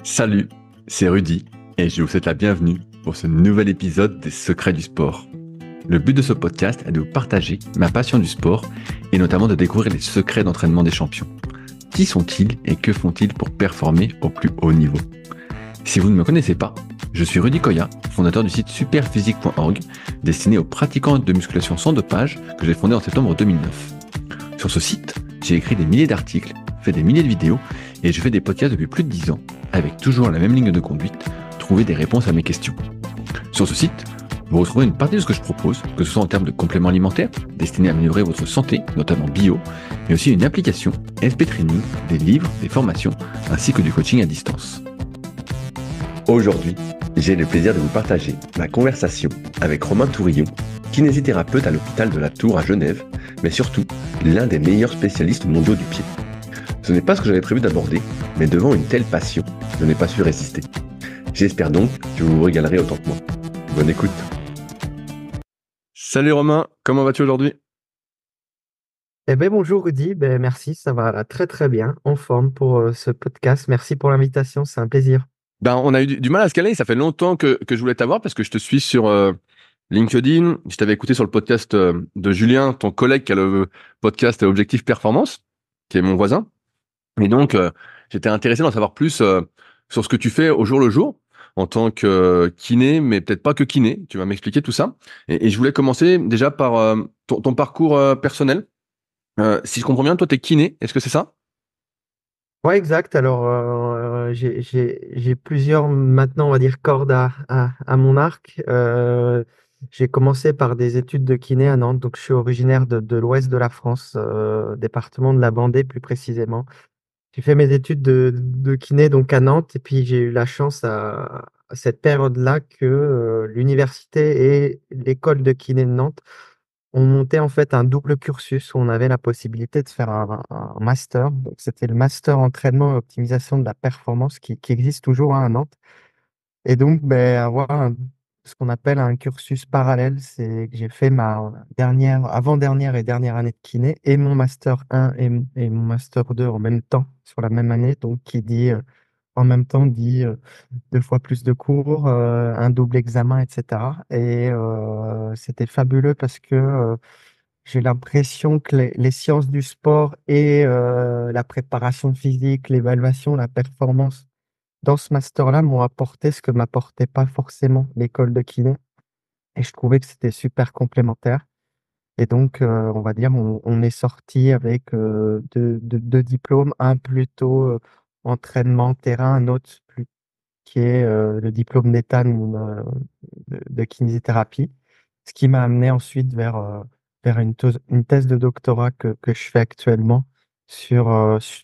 Salut, c'est Rudy et je vous souhaite la bienvenue pour ce nouvel épisode des Secrets du sport. Le but de ce podcast est de vous partager ma passion du sport et notamment de découvrir les secrets d'entraînement des champions. Qui sont-ils et que font-ils pour performer au plus haut niveau? Si vous ne me connaissez pas, je suis Rudy Koya, fondateur du site superphysique.org, destiné aux pratiquants de musculation sans dopage que j'ai fondé en septembre 2009. Sur ce site, j'ai écrit des milliers d'articles, fait des milliers de vidéos et je fais des podcasts depuis plus de 10 ans, avec toujours la même ligne de conduite, trouver des réponses à mes questions. Sur ce site, vous retrouverez une partie de ce que je propose, que ce soit en termes de compléments alimentaires, destinés à améliorer votre santé, notamment bio, mais aussi une application, SP Training, des livres, des formations, ainsi que du coaching à distance. Aujourd'hui, j'ai le plaisir de vous partager ma conversation avec Romain Tourillon, kinésithérapeute à l'hôpital de la Tour à Genève, mais surtout l'un des meilleurs spécialistes mondiaux du pied. Ce n'est pas ce que j'avais prévu d'aborder, mais devant une telle passion, je n'ai pas su résister. J'espère donc que vous vous régalerez autant que moi. Bonne écoute. Salut Romain, comment vas-tu aujourd'hui? Bonjour Rudy, merci, ça va très très bien, en forme pour ce podcast. Merci pour l'invitation, c'est un plaisir. On a eu du mal à se caler, ça fait longtemps que je voulais t'avoir parce que je te suis sur LinkedIn, je t'avais écouté sur le podcast de Julien, ton collègue qui a le podcast Objectif Performance, qui est mon voisin. Et donc, j'étais intéressé d'en savoir plus sur ce que tu fais au jour le jour en tant que kiné, mais peut-être pas que kiné. Tu vas m'expliquer tout ça. Et je voulais commencer déjà par ton parcours personnel. Si je comprends bien, toi, t'es kiné. Est-ce que c'est ça? Ouais, exact. Alors, j'ai plusieurs, maintenant, on va dire, cordes à mon arc. J'ai commencé par des études de kiné à Nantes, donc je suis originaire de l'ouest de la France, département de la Vendée plus précisément. J'ai fait mes études de kiné donc à Nantes, et puis j'ai eu la chance à cette période-là que l'université et l'école de kiné de Nantes on montait en fait un double cursus où on avait la possibilité de faire un master. Donc, c'était le master entraînement et optimisation de la performance qui existe toujours hein, à Nantes. Et donc, avoir ce qu'on appelle un cursus parallèle, c'est que j'ai fait ma dernière, avant-dernière et dernière année de kiné et mon master 1 et mon master 2 en même temps, sur la même année. Donc, qui dit en même temps dit deux fois plus de cours, un double examen, etc. Et c'était fabuleux parce que j'ai l'impression que les sciences du sport et la préparation physique, l'évaluation, la performance dans ce master-là m'ont apporté ce que m'apportait pas forcément l'école de kiné. Et je trouvais que c'était super complémentaire. Et donc, on va dire, on est sorti avec deux diplômes, un plutôt entraînement terrain, un autre qui est le diplôme d'État de kinésithérapie, ce qui m'a amené ensuite vers une thèse de doctorat que je fais actuellement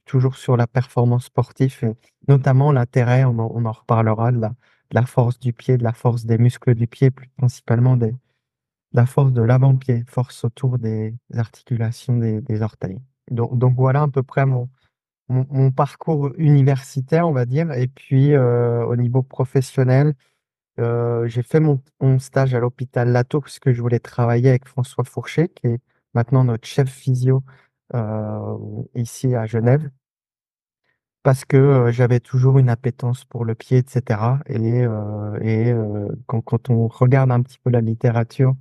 toujours sur la performance sportive et notamment l'intérêt, on en reparlera, de la force du pied, de la force des muscles du pied, plus principalement de la force de l'avant-pied, force autour des articulations des orteils. Donc voilà à peu près mon parcours universitaire, on va dire. Et puis, au niveau professionnel, j'ai fait mon stage à l'hôpital Lato parce que je voulais travailler avec François Fourchet, qui est maintenant notre chef physio euh, ici à Genève, parce que j'avais toujours une appétence pour le pied, etc. Et quand on regarde un petit peu la littérature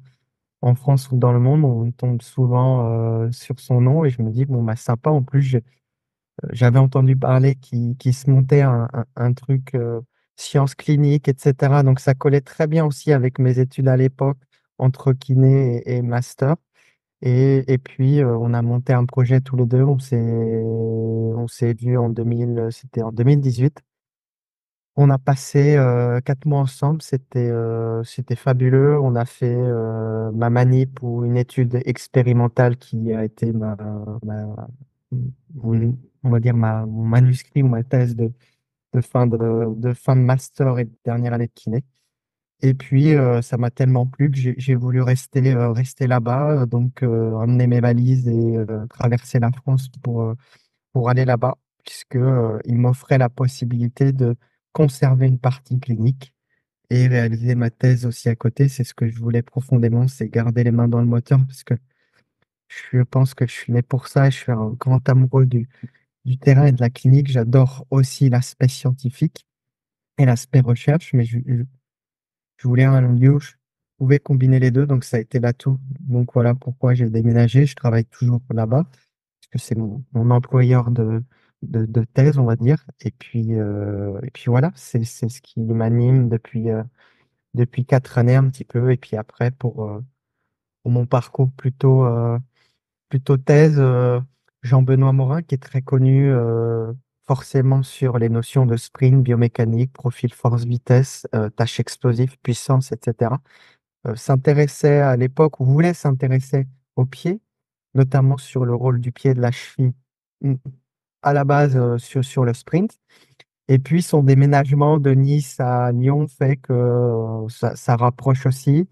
en France ou dans le monde, on tombe souvent sur son nom et je me dis, bon, bah, sympa, en plus, j'avais entendu parler qu'il se montait un truc sciences cliniques, etc. Donc ça collait très bien aussi avec mes études à l'époque, entre kiné et master. Et puis on a monté un projet tous les deux. On s'est vu c'était en 2018. On a passé 4 mois ensemble, c'était fabuleux. On a fait ma manip ou une étude expérimentale qui a été on va dire mon manuscrit ou ma thèse de fin de master et de dernière année de kiné. Et puis ça m'a tellement plu que j'ai voulu rester là-bas, donc emmener mes valises et traverser la France pour aller là-bas, puisque il m'offrait la possibilité de conserver une partie clinique et réaliser ma thèse aussi à côté. C'est ce que je voulais profondément, c'est garder les mains dans le moteur, parce que je pense que je suis né pour ça et je suis un grand amoureux du terrain et de la clinique. J'adore aussi l'aspect scientifique. et l'aspect recherche, mais je voulais un lieu où je pouvais combiner les deux, donc ça a été l'atout. Donc voilà pourquoi j'ai déménagé. Je travaille toujours là-bas, parce que c'est mon employeur de thèse, on va dire. Et puis voilà, c'est ce qui m'anime depuis 4 années un petit peu. Et puis après, pour mon parcours plutôt thèse, Jean-Benoît Morin, qui est très connu forcément sur les notions de sprint, biomécanique, profil force-vitesse, tâches explosives, puissance, etc. S'intéressait à l'époque, ou voulait s'intéresser au pied, notamment sur le rôle du pied de la cheville mm, à la base sur le sprint. Et puis son déménagement de Nice à Lyon fait que ça rapproche aussi.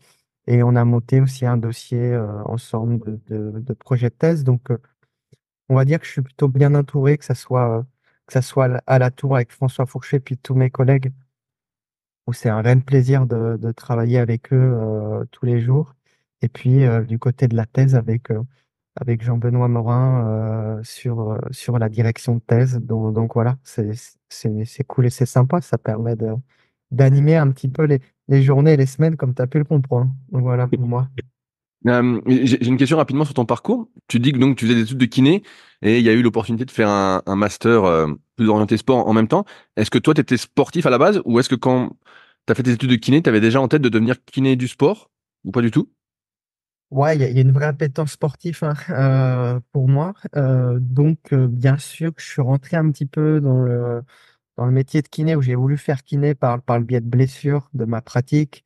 Et on a monté aussi un dossier ensemble de projet de thèse. Donc, on va dire que je suis plutôt bien entouré, que ça soit à la tour avec François Fourchet, puis tous mes collègues, où c'est un réel plaisir de travailler avec eux tous les jours. Et puis du côté de la thèse avec Jean-Benoît Morin sur la direction de thèse. Donc voilà, c'est cool et c'est sympa. Ça permet d'animer un petit peu les journées et les semaines, comme tu as pu le comprendre. Donc voilà pour moi. J'ai une question rapidement sur ton parcours. Tu dis que donc tu faisais des études de kiné et il y a eu l'opportunité de faire un master plus orienté sport en même temps. Est-ce que toi, tu étais sportif à la base ou est-ce que quand tu as fait tes études de kiné, tu avais déjà en tête de devenir kiné du sport ou pas du tout? Ouais, il y a une vraie appétence sportive hein, pour moi. Donc, bien sûr, que je suis rentré un petit peu dans le métier de kiné où j'ai voulu faire kiné par le biais de blessures, de ma pratique,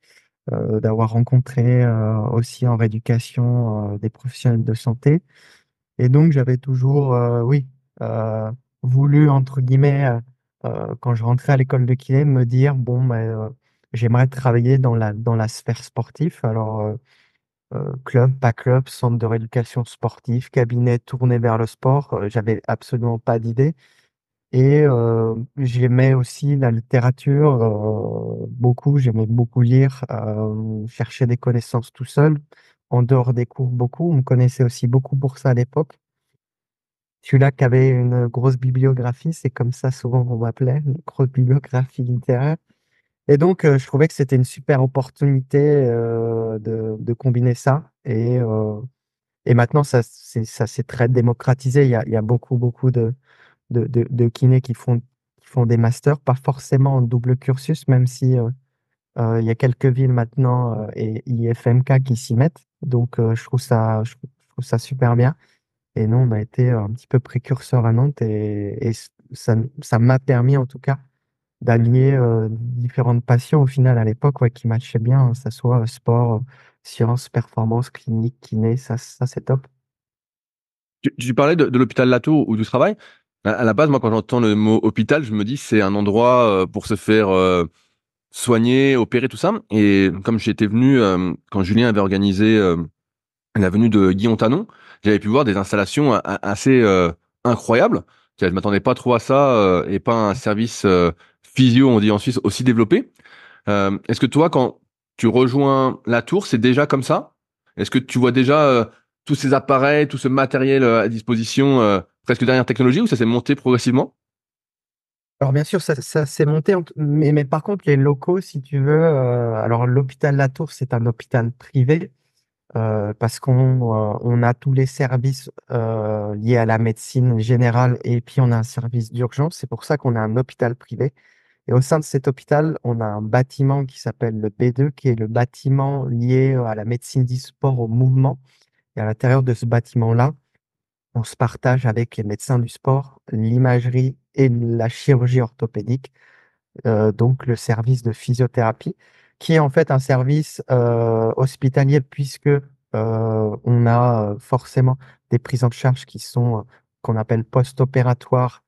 d'avoir rencontré aussi en rééducation des professionnels de santé. Et donc, j'avais toujours, oui, euh, voulu, entre guillemets, quand je rentrais à l'école de kiné, me dire, bon, ben, j'aimerais travailler dans la sphère sportive. Alors, club, pas club, centre de rééducation sportive, cabinet tourné vers le sport, j'avais absolument pas d'idée. Et j'aimais aussi la littérature, beaucoup, j'aimais beaucoup lire, chercher des connaissances tout seul, en dehors des cours beaucoup. On me connaissait aussi beaucoup pour ça à l'époque. Celui-là qui avait une grosse bibliographie, c'est comme ça souvent qu'on m'appelait, une grosse bibliographie littéraire. Et donc, je trouvais que c'était une super opportunité de combiner ça. Et maintenant, ça s'est très démocratisé. Il y a beaucoup, beaucoup de kinés qui font des masters, pas forcément en double cursus, même si il y a quelques villes maintenant et IFMK qui s'y mettent. Donc, je trouve ça super bien. Et nous, on a été un petit peu précurseurs à Nantes et ça m'a permis, en tout cas, d'allier différentes passions au final à l'époque ouais, qui matchaient bien, hein, que ça soit sport, sciences, performance, clinique, kiné, ça c'est top. Tu parlais de l'hôpital Latour ou du travail. À la base, moi, quand j'entends le mot hôpital, je me dis c'est un endroit pour se faire soigner, opérer, tout ça. Et comme j'étais venu, quand Julien avait organisé la venue de Guillaume Tanon, j'avais pu voir des installations assez incroyables. Je m'attendais pas trop à ça et pas un service physio, on dit en Suisse, aussi développé. Est-ce que toi, quand tu rejoins la tour, c'est déjà comme ça? Est-ce que tu vois déjà tous ces appareils, tout ce matériel à disposition, presque dernière technologie, ou ça s'est monté progressivement? Alors bien sûr, ça s'est monté, mais par contre, les locaux, si tu veux, alors l'hôpital Latour, c'est un hôpital privé parce qu'on a tous les services liés à la médecine générale et puis on a un service d'urgence. C'est pour ça qu'on a un hôpital privé. Et au sein de cet hôpital, on a un bâtiment qui s'appelle le B2, qui est le bâtiment lié à la médecine du sport, au mouvement. Et à l'intérieur de ce bâtiment-là, on se partage avec les médecins du sport, l'imagerie et la chirurgie orthopédique, donc le service de physiothérapie, qui est en fait un service hospitalier puisque on a forcément des prises en charge qui sont qu'on appelle post-opératoires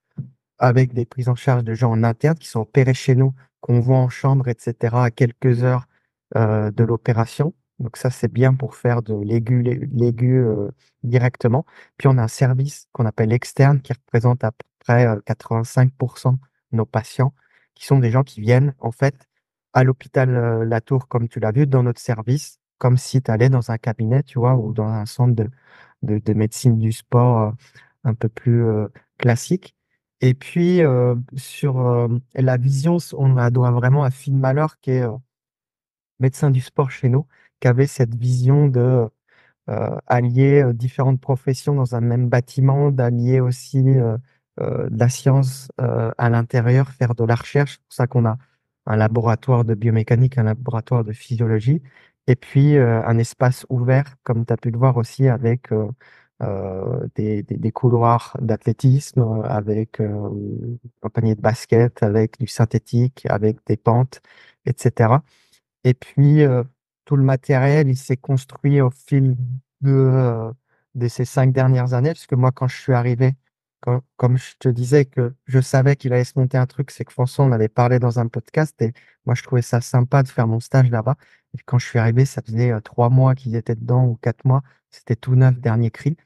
avec des prises en charge de gens en interne qui sont opérés chez nous, qu'on voit en chambre, etc., à quelques heures de l'opération. Donc ça, c'est bien pour faire de l'aigu directement. Puis on a un service qu'on appelle externe qui représente à peu près 85% de nos patients, qui sont des gens qui viennent en fait à l'hôpital La Tour, comme tu l'as vu, dans notre service, comme si tu allais dans un cabinet, tu vois, ou dans un centre de médecine du sport un peu plus classique. Et puis, sur la vision, on la doit vraiment à Phil Malheur, qui est médecin du sport chez nous, qui avait cette vision de allier différentes professions dans un même bâtiment, d'allier aussi de la science à l'intérieur, faire de la recherche. C'est pour ça qu'on a un laboratoire de biomécanique, un laboratoire de physiologie, et puis un espace ouvert, comme tu as pu le voir aussi, avec des couloirs d'athlétisme, avec un panier de basket, avec du synthétique, avec des pentes, etc. Et puis, tout le matériel, il s'est construit au fil de, euh, de ces 5 dernières années. Parce que moi, quand je suis arrivé, comme je te disais que je savais qu'il allait se monter un truc, c'est que François en avait parlé dans un podcast. Et moi, je trouvais ça sympa de faire mon stage là-bas. Et quand je suis arrivé, ça faisait 3 mois qu'ils étaient dedans ou 4 mois. C'était tout neuf, dernier cri.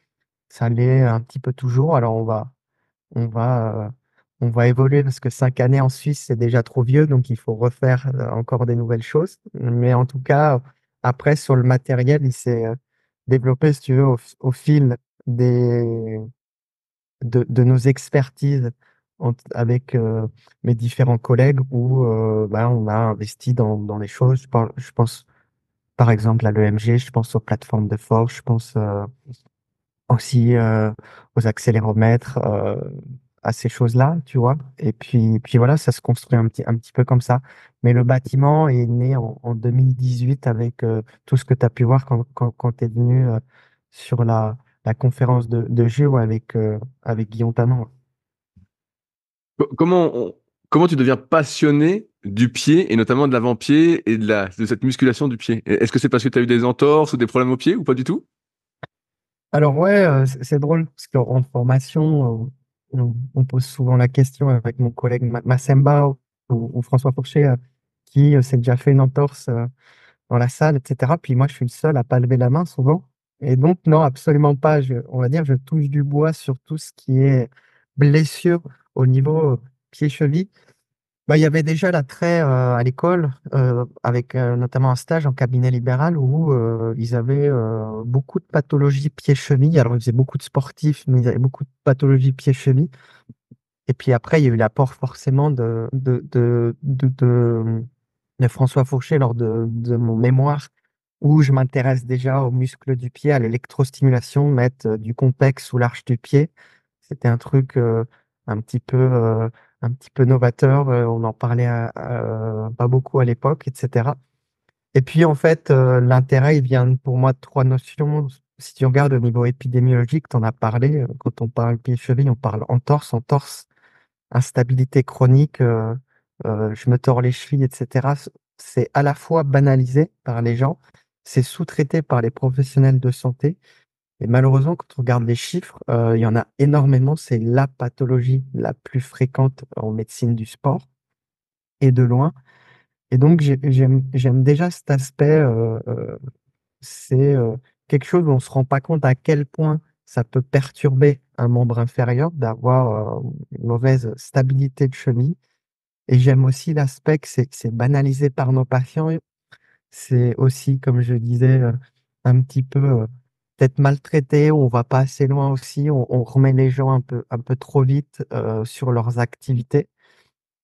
Ça allait un petit peu toujours. Alors, on va, on va évoluer parce que 5 années en Suisse, c'est déjà trop vieux, donc il faut refaire encore des nouvelles choses. Mais en tout cas, après, sur le matériel, il s'est développé, si tu veux, au fil des, de nos expertises avec mes différents collègues où bah, on a investi dans les choses. Je pense par exemple à l'EMG, je pense aux plateformes de force, je pense aussi aux accéléromètres, à ces choses-là, tu vois. Et puis voilà, ça se construit un petit peu comme ça. Mais le bâtiment est né en 2018 avec tout ce que tu as pu voir quand tu es venu sur la conférence de jeu avec Guillaume Tanon. Comment, comment tu deviens passionné du pied et notamment de l'avant-pied et de cette musculation du pied? Est-ce que c'est parce que tu as eu des entorses ou des problèmes au pied ou pas du tout? Alors ouais, c'est drôle parce qu'en formation, on pose souvent la question avec mon collègue Massemba ou François Fourchet, qui s'est déjà fait une entorse dans la salle, etc. Puis moi, je suis le seul à pas lever la main souvent. Et donc, non, absolument pas. On va dire, je touche du bois sur tout ce qui est blessure au niveau pied-cheville. Bah, il y avait déjà l'attrait à l'école, avec notamment un stage en cabinet libéral où ils avaient beaucoup de pathologies pieds-chevilles. Alors, ils faisaient beaucoup de sportifs, mais ils avaient beaucoup de pathologies pieds-chevilles. Et puis après, il y a eu l'apport forcément de François Fourchet lors de mon mémoire, où je m'intéresse déjà aux muscles du pied, à l'électrostimulation, mettre du complexe sous l'arche du pied. C'était un truc un petit peu, euh, un petit peu novateur. On en parlait pas beaucoup à l'époque, etc. Et puis en fait, l'intérêt, il vient pour moi de trois notions. Si tu regardes au niveau épidémiologique, tu en as parlé. Quand on parle pied-cheville, on parle entorse. Entorse, instabilité chronique, je me tords les chevilles, etc. C'est à la fois banalisé par les gens, c'est sous-traité par les professionnels de santé. Et malheureusement, quand on regarde les chiffres, il y en a énormément. C'est la pathologie la plus fréquente en médecine du sport et de loin. Et donc, j'aime déjà cet aspect. C'est quelque chose où on ne se rend pas compte à quel point ça peut perturber un membre inférieur d'avoir une mauvaise stabilité de cheville. Et j'aime aussi l'aspect que c'est banalisé par nos patients. C'est aussi, comme je disais, un petit peu peut-être maltraité, on va pas assez loin aussi, on remet les gens un peu trop vite sur leurs activités.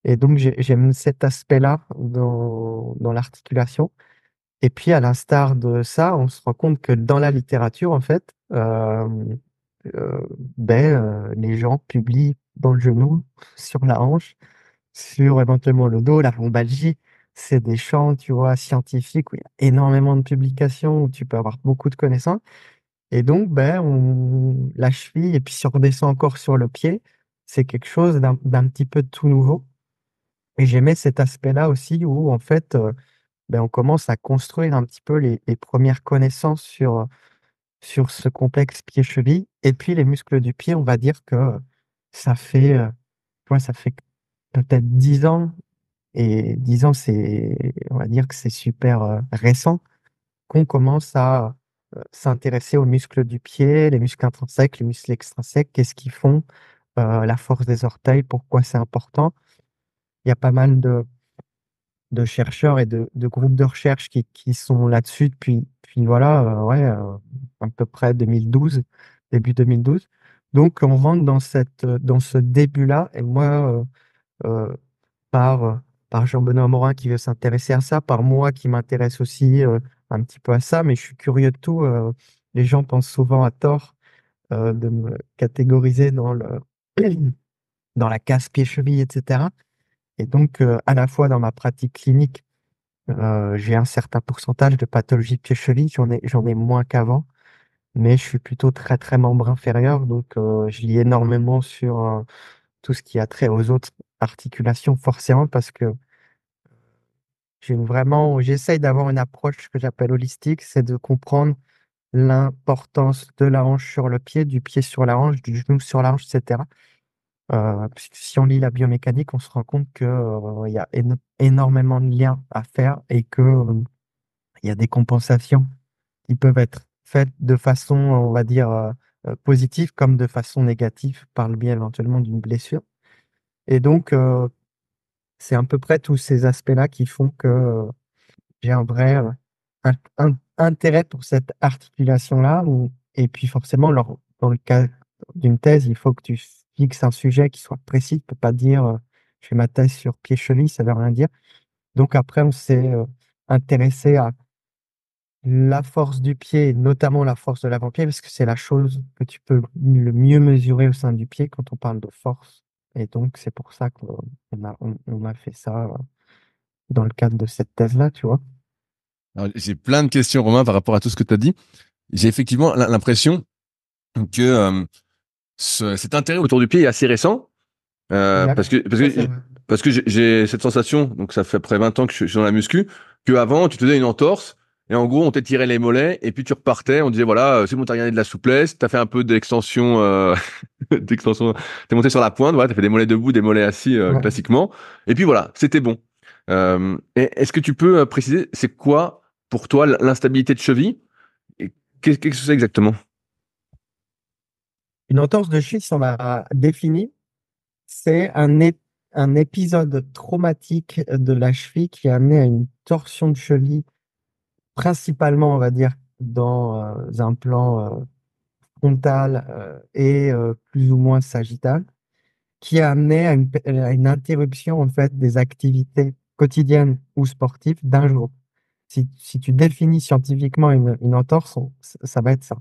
Et donc, j'aime cet aspect-là dans l'articulation. Et puis, à l'instar de ça, on se rend compte que dans la littérature, en fait, euh, les gens publient dans le genou, sur la hanche, sur éventuellement le dos, la lombalgie. C'est des champs, tu vois, scientifiques où il y a énormément de publications, où tu peux avoir beaucoup de connaissances. Et donc, la cheville, et puis si on redescend encore sur le pied, c'est quelque chose d'un petit peu tout nouveau. Et j'aimais cet aspect-là aussi où, en fait, on commence à construire un petit peu les premières connaissances sur ce complexe pied-cheville. Et puis, les muscles du pied, on va dire que ça fait, tu vois, ça fait peut-être 10 ans. Et 10 ans, on va dire que c'est super récent qu'on commence à s'intéresser aux muscles du pied, les muscles intrinsèques, les muscles extrinsèques, qu'est-ce qu'ils font, la force des orteils, pourquoi c'est important. Il y a pas mal de chercheurs et de groupes de recherche qui sont là-dessus depuis voilà, ouais, à peu près 2012, début 2012. Donc, on rentre dans ce début-là. Et moi, euh, par, euh, par Jean-Benoît Morin qui veut s'intéresser à ça, par moi qui m'intéresse aussi un petit peu à ça, mais je suis curieux de tout. Les gens pensent souvent à tort de me catégoriser dans la casse pied-cheville, etc. Et donc, à la fois dans ma pratique clinique, j'ai un certain pourcentage de pathologie de pied-cheville, j'en ai moins qu'avant, mais je suis plutôt très, très membre inférieur, donc je lis énormément sur tout ce qui a trait aux autres articulations, forcément, parce que j'essaye d'avoir une approche que j'appelle holistique, c'est de comprendre l'importance de la hanche sur le pied, du pied sur la hanche, du genou sur la hanche, etc. Parce que si on lit la biomécanique, on se rend compte que, il y a énormément de liens à faire et que, il y a des compensations qui peuvent être faites de façon, on va dire, positive comme de façon négative par le biais éventuellement d'une blessure. Et donc, c'est à peu près tous ces aspects-là qui font que j'ai un vrai intérêt pour cette articulation-là. Et puis forcément, dans le cas d'une thèse, il faut que tu fixes un sujet qui soit précis. Tu peux pas dire je fais ma thèse sur pied-cheville, ça veut rien dire. Donc après, on s'est intéressé à la force du pied, et notamment la force de l'avant-pied, parce que c'est la chose que tu peux le mieux mesurer au sein du pied quand on parle de force. Et donc, c'est pour ça on a fait ça dans le cadre de cette thèse-là, tu vois. Alors, j'ai plein de questions, Romain, par rapport à tout ce que tu as dit. J'ai effectivement l'impression que cet intérêt autour du pied est assez récent. Exact. Ça, c'est vrai. Parce que j'ai cette sensation, donc ça fait après 20 ans que je suis dans la muscu, que avant tu te faisais une entorse et en gros on t'étirait les mollets et puis tu repartais, on disait voilà, c'est bon, t'as regardé de la souplesse, t'as fait un peu d'extension, d'extension, t'es monté sur la pointe, voilà, t'as fait des mollets debout, des mollets assis Ouais. classiquement, et puis voilà, c'était bon. Est-ce que tu peux préciser, c'est quoi pour toi l'instabilité de cheville et qu'est-ce que c'est exactement? Une entorse de cheville, si on l'a défini, c'est un épisode traumatique de la cheville qui a amené à une torsion de cheville, principalement, on va dire, dans un plan frontal et plus ou moins sagittal, qui a amené à une interruption en fait des activités quotidiennes ou sportives d'un jour. Si tu définis scientifiquement une entorse, ça va être ça.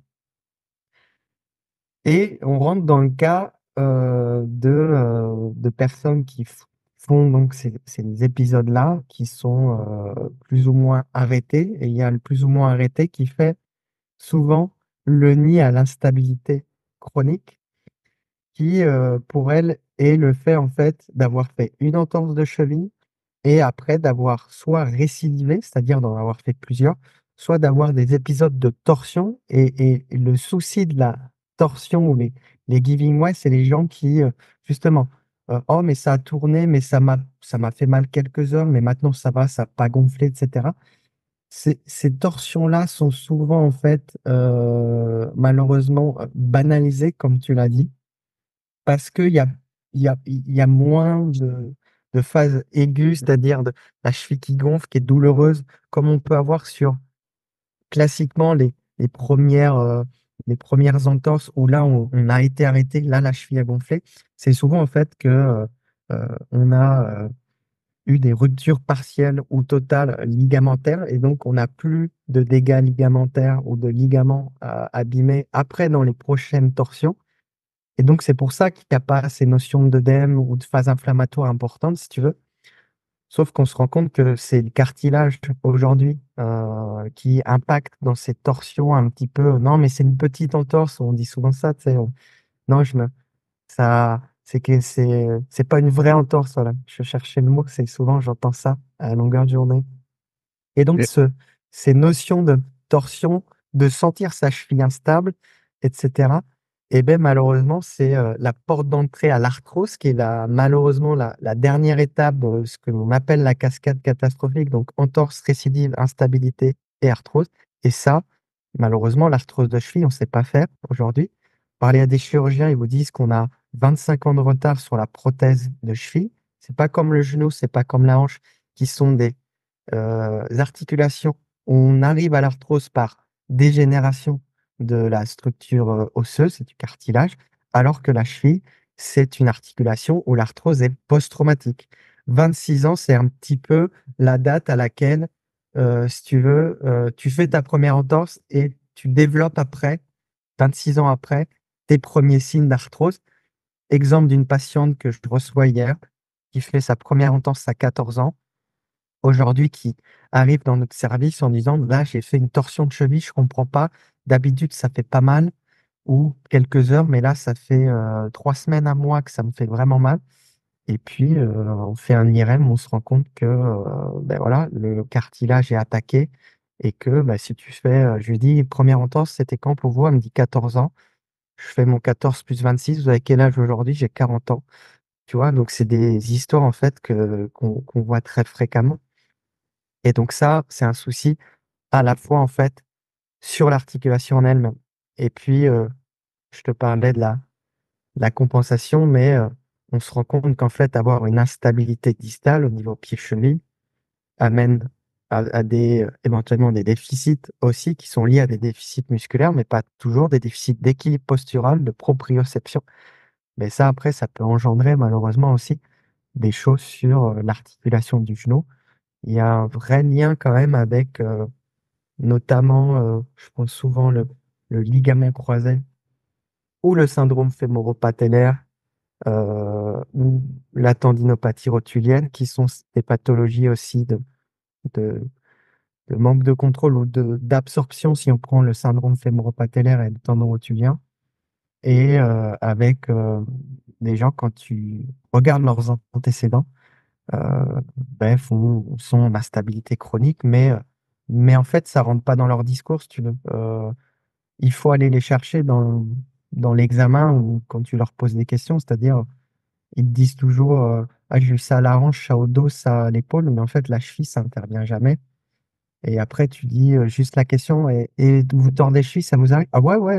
Et on rentre dans le cas de personnes qui font donc ces épisodes-là, qui sont plus ou moins arrêtés. Et il y a le plus ou moins arrêté qui fait souvent le nid à l'instabilité chronique, qui pour elle est le fait en fait d'avoir fait une entorse de cheville et après d'avoir soit récidivé, c'est-à-dire d'en avoir fait plusieurs, soit d'avoir des épisodes de torsion. Et le souci de la torsion ou les giving way, c'est les gens qui, justement, oh, mais ça a tourné, mais ça m'a fait mal quelques heures, mais maintenant ça va, ça n'a pas gonflé, etc. Ces torsions-là sont souvent, en fait, malheureusement, banalisées, comme tu l'as dit, parce il y a moins de phases aiguës, c'est-à-dire de la cheville qui gonfle, qui est douloureuse, comme on peut avoir sur classiquement les premières entorses où là on a été arrêté, là la cheville a gonflé. C'est souvent en fait que on a eu des ruptures partielles ou totales ligamentaires et donc on n'a plus de dégâts ligamentaires ou de ligaments abîmés après dans les prochaines torsions. Et donc, c'est pour ça qu'il n'y a pas ces notions d'œdème ou de phase inflammatoire importante, si tu veux. Sauf qu'on se rend compte que c'est le cartilage aujourd'hui qui impacte dans ces torsions un petit peu. Non, mais c'est une petite entorse, on dit souvent ça, tu sais. Non, ça, c'est pas une vraie entorse, voilà. Je cherchais le mot, c'est souvent, j'entends ça à longueur de journée. Et donc, ces notions de torsion, de sentir sa cheville instable, etc., et bien malheureusement, c'est la porte d'entrée à l'arthrose, qui est malheureusement la dernière étape de ce que l'on appelle la cascade catastrophique, donc entorse, récidive, instabilité et arthrose. Et ça, malheureusement, l'arthrose de cheville, on ne sait pas faire aujourd'hui. Parler à des chirurgiens, ils vous disent qu'on a 25 ans de retard sur la prothèse de cheville. C'est pas comme le genou, c'est pas comme la hanche, qui sont des articulations, on arrive à l'arthrose par dégénération de la structure osseuse, c'est du cartilage, alors que la cheville, c'est une articulation où l'arthrose est post-traumatique. 26 ans, c'est un petit peu la date à laquelle, si tu veux, tu fais ta première entorse et tu développes après, 26 ans après, tes premiers signes d'arthrose. Exemple d'une patiente que je reçois hier, qui fait sa première entorse à 14 ans, aujourd'hui qui arrive dans notre service en disant: «Là, j'ai fait une torsion de cheville, je comprends pas. D'habitude, ça fait pas mal ou quelques heures, mais là, ça fait, 3 semaines, 1 mois que ça me fait vraiment mal». Et puis, on fait un IRM, on se rend compte que, beh, voilà, le cartilage est attaqué et que, bah, si tu fais, je lui dis: «1re entorse, c'était quand pour vous?» Elle me dit: «14 ans». Je fais mon 14 plus 26, vous avez quel âge aujourd'hui? J'ai 40 ans. Tu vois? Donc c'est des histoires en fait qu'on voit très fréquemment et donc ça, c'est un souci à la fois en fait sur l'articulation en elle-même et puis, je te parlais de la compensation, mais, on se rend compte qu'en fait avoir une instabilité distale au niveau pied-cheville amène à des, éventuellement des déficits aussi qui sont liés à des déficits musculaires, mais pas toujours, des déficits d'équilibre postural, de proprioception. Mais ça après, ça peut engendrer malheureusement aussi des choses sur, l'articulation du genou. Il y a un vrai lien quand même avec, notamment, je pense souvent le ligament croisé ou le syndrome fémoro-patellaire, ou la tendinopathie rotulienne qui sont des pathologies aussi de de manque de contrôle ou d'absorption si on prend le syndrome fémoro-patellaire et le tendon rotulien et avec, des gens quand tu regardes leurs antécédents, heu, beh, sont en instabilité chronique, mais en fait, ça rentre pas dans leur discours, si tu veux. Il faut aller les chercher dans l'examen ou quand tu leur poses des questions, c'est-à-dire, ils te disent toujours, «Ah, j'ai eu ça à la hanche, ça au dos, ça à l'épaule», mais en fait, la cheville, ça intervient jamais et après tu dis, juste la question: «Et vous tordez les chevilles, ça vous arrive?» «Ah ouais, ouais,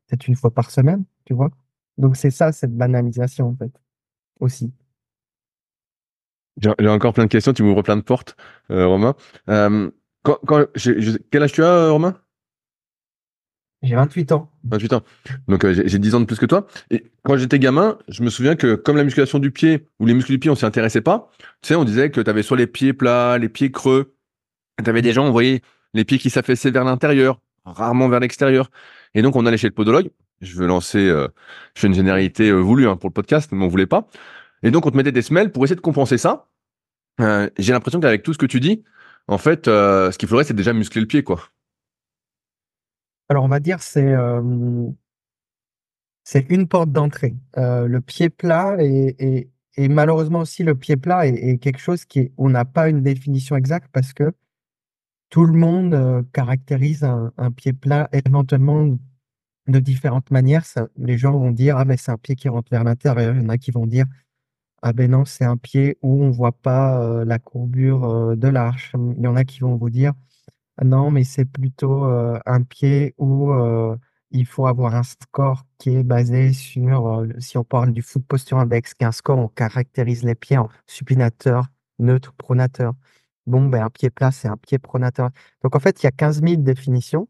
peut-être 1 fois par semaine», tu vois? Donc c'est ça, cette banalisation, en fait, aussi. J'ai encore plein de questions, tu m'ouvres plein de portes, Romain. Quel âge tu as, Romain? J'ai 28 ans. 28 ans. Donc j'ai 10 ans de plus que toi. Et quand j'étais gamin, je me souviens que comme la musculation du pied ou les muscles du pied, on s'y intéressait pas. Tu sais, on disait que tu avais soit les pieds plats, les pieds creux. Tu avais des gens, on voyait les pieds qui s'affaissaient vers l'intérieur, rarement vers l'extérieur. Et donc on allait chez le podologue. Je veux lancer, je fais une généralité voulue hein, pour le podcast, mais on voulait pas. Et donc on te mettait des semelles pour essayer de compenser ça. J'ai l'impression qu'avec tout ce que tu dis, en fait, ce qu'il faudrait, c'est déjà muscler le pied, quoi. Alors on va dire c'est une porte d'entrée. Le pied plat et malheureusement aussi le pied plat est quelque chose qui est on n'a pas une définition exacte parce que tout le monde, caractérise un pied plat éventuellement de différentes manières. Ça les gens vont dire: «Ah mais c'est un pied qui rentre vers l'intérieur». Il y en a qui vont dire: «Ah ben non, c'est un pied où on voit pas, la courbure, de l'arche». Il y en a qui vont vous dire: «Ah non, mais c'est plutôt, un pied où, il faut avoir un score qui est basé sur, si on parle du Foot Posture Index, qui est un score, on caractérise les pieds en supinateur, neutre, pronateur. Bon, ben, un pied plat, c'est un pied pronateur. Donc en fait, il y a 15 000 définitions.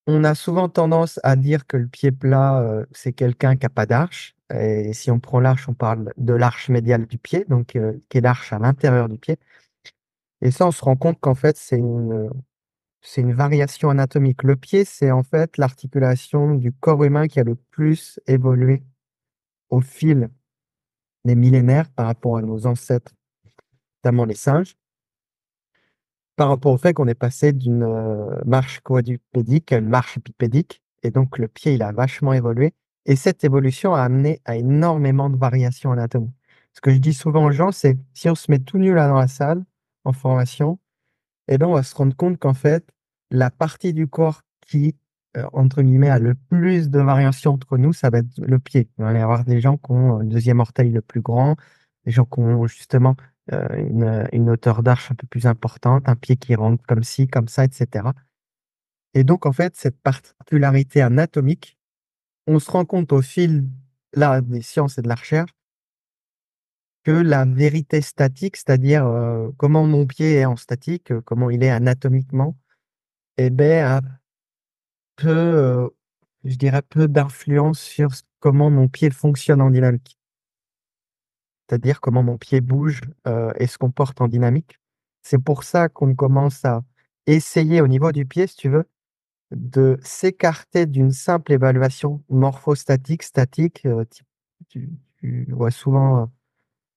On a souvent tendance à dire que le pied plat, c'est quelqu'un qui a pas d'arche et si on prend l'arche, on parle de l'arche médiale du pied, donc qui est l'arche à l'intérieur du pied et ça, on se rend compte qu'en fait, c'est une variation anatomique. Le pied, c'est en fait l'articulation du corps humain qui a le plus évolué au fil des millénaires par rapport à nos ancêtres, notamment les singes, par rapport au fait qu'on est passé d'une, marche quadrupédique à une marche bipédique et donc le pied, il a vachement évolué et cette évolution a amené à énormément de variations anatomiques. Ce que je dis souvent aux gens, c'est: «Si on se met tout nu là dans la salle, en formation, et ben, on va se rendre compte qu'en fait, la partie du corps qui, entre guillemets, «a le plus de variations entre nous», ça va être le pied. Il va y avoir des gens qui ont le 2e orteil le plus grand, des gens qui ont justement, une hauteur d'arche un peu plus importante, un pied qui rentre comme ci, comme ça et cetera et donc en fait, cette particularité anatomique, on se rend compte au fil, là, des sciences et de la recherche que la vérité statique, c'est-à-dire, comment mon pied est en statique, comment il est anatomiquement et beh, a peu, je dirais, peu d'influence sur comment mon pied fonctionne en dynamique. C'est-à-dire comment mon pied bouge et se comporte en dynamique. C'est pour ça qu'on commence à essayer au niveau du pied, si tu veux, de s'écarter d'une simple évaluation morphostatique, statique. Tu vois souvent,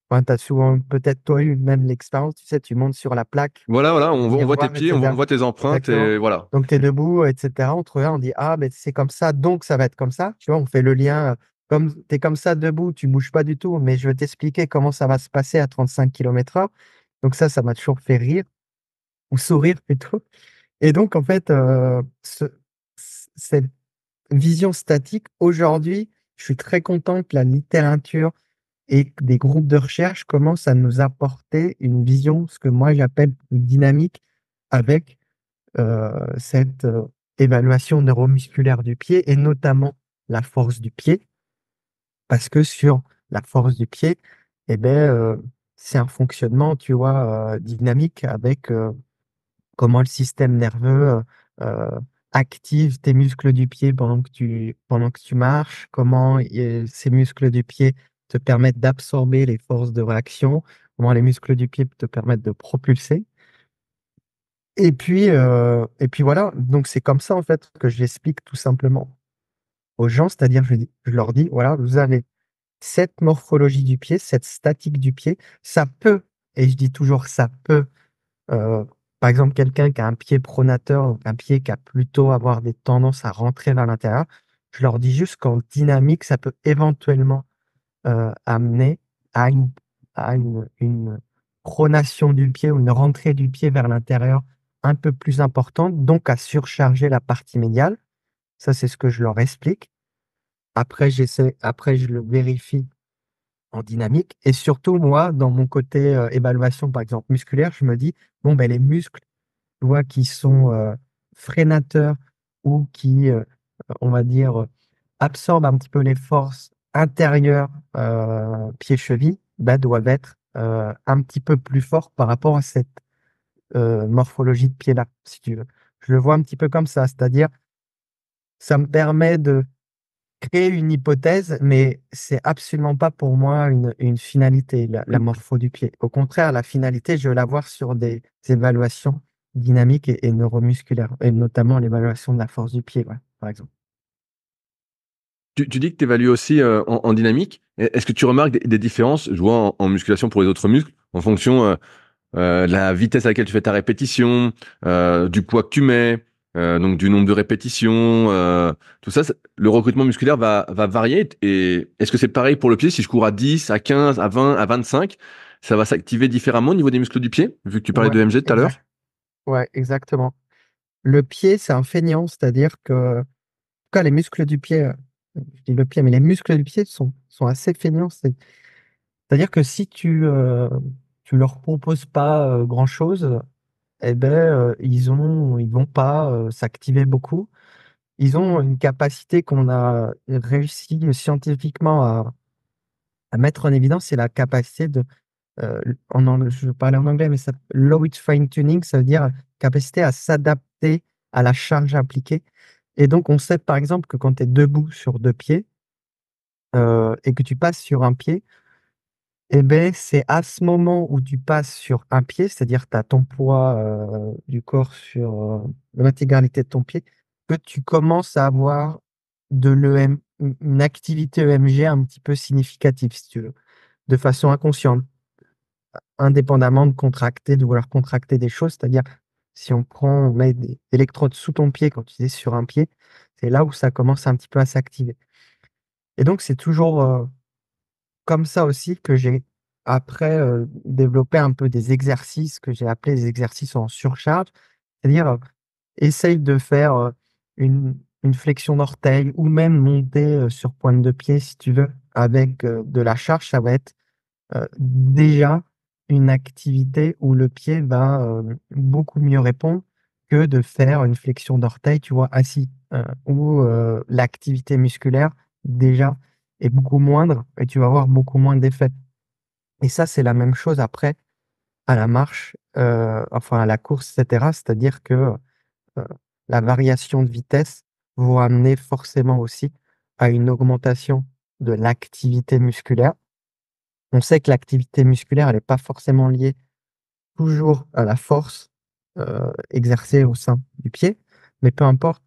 enfin, tu as souvent peut-être toi eu même l'expérience, tu sais, tu montes sur la plaque, Voilà, le on voit tes miroir, pieds, on etc. voit tes empreintes Exactement. et voilà. Donc tu es debout, etc. On te regarde, on dit, ah, ben c'est comme ça, donc ça va être comme ça. Tu vois, on fait le lien. Comme tu es comme ça debout, tu bouges pas du tout, mais je vais t'expliquer comment ça va se passer à 35 km/h. Donc ça m'a toujours fait rire, ou sourire plutôt. Et donc, en fait, cette vision statique, aujourd'hui, je suis très content que la littérature et que des groupes de recherche commencent à nous apporter une vision, ce que moi j'appelle dynamique, avec cette évaluation neuromusculaire du pied et notamment la force du pied, parce que sur la force du pied, eh ben, c'est un fonctionnement, tu vois, dynamique avec comment le système nerveux active tes muscles du pied pendant que tu marches, comment ces muscles du pied te permettent d'absorber les forces de réaction, comment les muscles du pied te permettent de propulser. Et puis voilà, donc c'est comme ça en fait que je l'explique tout simplement aux gens, c'est-à-dire je leur dis, voilà, vous avez cette morphologie du pied, cette statique du pied, ça peut, et je dis toujours ça peut, euh, par exemple quelqu'un qui a un pied pronateur, donc un pied qui a plutôt avoir des tendances à rentrer vers l'intérieur, je leur dis juste qu'en dynamique, ça peut éventuellement amener à une pronation du pied ou une rentrée du pied vers l'intérieur un peu plus importante, donc à surcharger la partie médiale. Ça, c'est ce que je leur explique. Après, je le vérifie en dynamique. Et surtout, moi, dans mon côté évaluation, par exemple, musculaire, je me dis, bon, ben, les muscles, tu vois, qui sont freinateurs ou qui, on va dire, absorbent un petit peu les forces intérieures pied-cheville, bah, doivent être un petit peu plus forts par rapport à cette morphologie de pied-là, si tu veux. Je le vois un petit peu comme ça, c'est-à-dire, ça me permet de créer une hypothèse, mais c'est absolument pas pour moi une finalité, la morpho du pied. Au contraire, la finalité, je veux la voir sur des évaluations dynamiques et neuromusculaires, et notamment l'évaluation de la force du pied, ouais, par exemple. Tu dis que tu évalues aussi en dynamique. Est-ce que tu remarques des différences, je vois en musculation pour les autres muscles, en fonction de la vitesse à laquelle tu fais ta répétition, du poids que tu mets, donc du nombre de répétitions, tout ça, le recrutement musculaire va varier. Et est-ce que c'est pareil pour le pied? Si je cours à 10, à 15, à 20, à 25, ça va s'activer différemment au niveau des muscles du pied, vu que tu parlais Ouais, de MG tout à l'heure? exact. Ouais, exactement. Le pied, c'est un feignant, c'est-à-dire que, en tout cas, les muscles du pied, je dis le pied, mais les muscles du pied sont assez feignants. C'est-à-dire que si tu leur proposes pas grand-chose, eh ben, ils vont pas s'activer beaucoup. Ils ont une capacité qu'on a réussi scientifiquement à mettre en évidence, c'est la capacité de, je vais parler en anglais, mais ça, low it fine tuning, ça veut dire capacité à s'adapter à la charge appliquée. Et donc, on sait par exemple que quand tu es debout sur deux pieds et que tu passes sur un pied, eh ben, c'est à ce moment où tu passes sur un pied, c'est-à-dire tu as ton poids du corps sur l'intégralité de ton pied, que tu commences à avoir une activité EMG un petit peu significative, si tu veux, de façon inconsciente, indépendamment de contracter, de vouloir contracter des choses. C'est-à-dire, si on met des électrodes sous ton pied quand tu es sur un pied, c'est là où ça commence un petit peu à s'activer. Et donc, c'est toujours comme ça aussi que j'ai après développé un peu des exercices que j'ai appelés des exercices en surcharge. C'est-à-dire, essaye de faire une flexion d'orteil ou même monter sur pointe de pied si tu veux avec de la charge. Ça va être déjà une activité où le pied va beaucoup mieux répondre que de faire une flexion d'orteil, tu vois, assis, où l'activité musculaire déjà est beaucoup moindre et tu vas avoir beaucoup moins d'effet. Et ça, c'est la même chose après à la marche, enfin à la course, etc. C'est-à-dire que la variation de vitesse vont amener forcément aussi à une augmentation de l'activité musculaire. On sait que l'activité musculaire, elle est pas forcément liée toujours à la force, exercée au sein du pied, mais peu importe,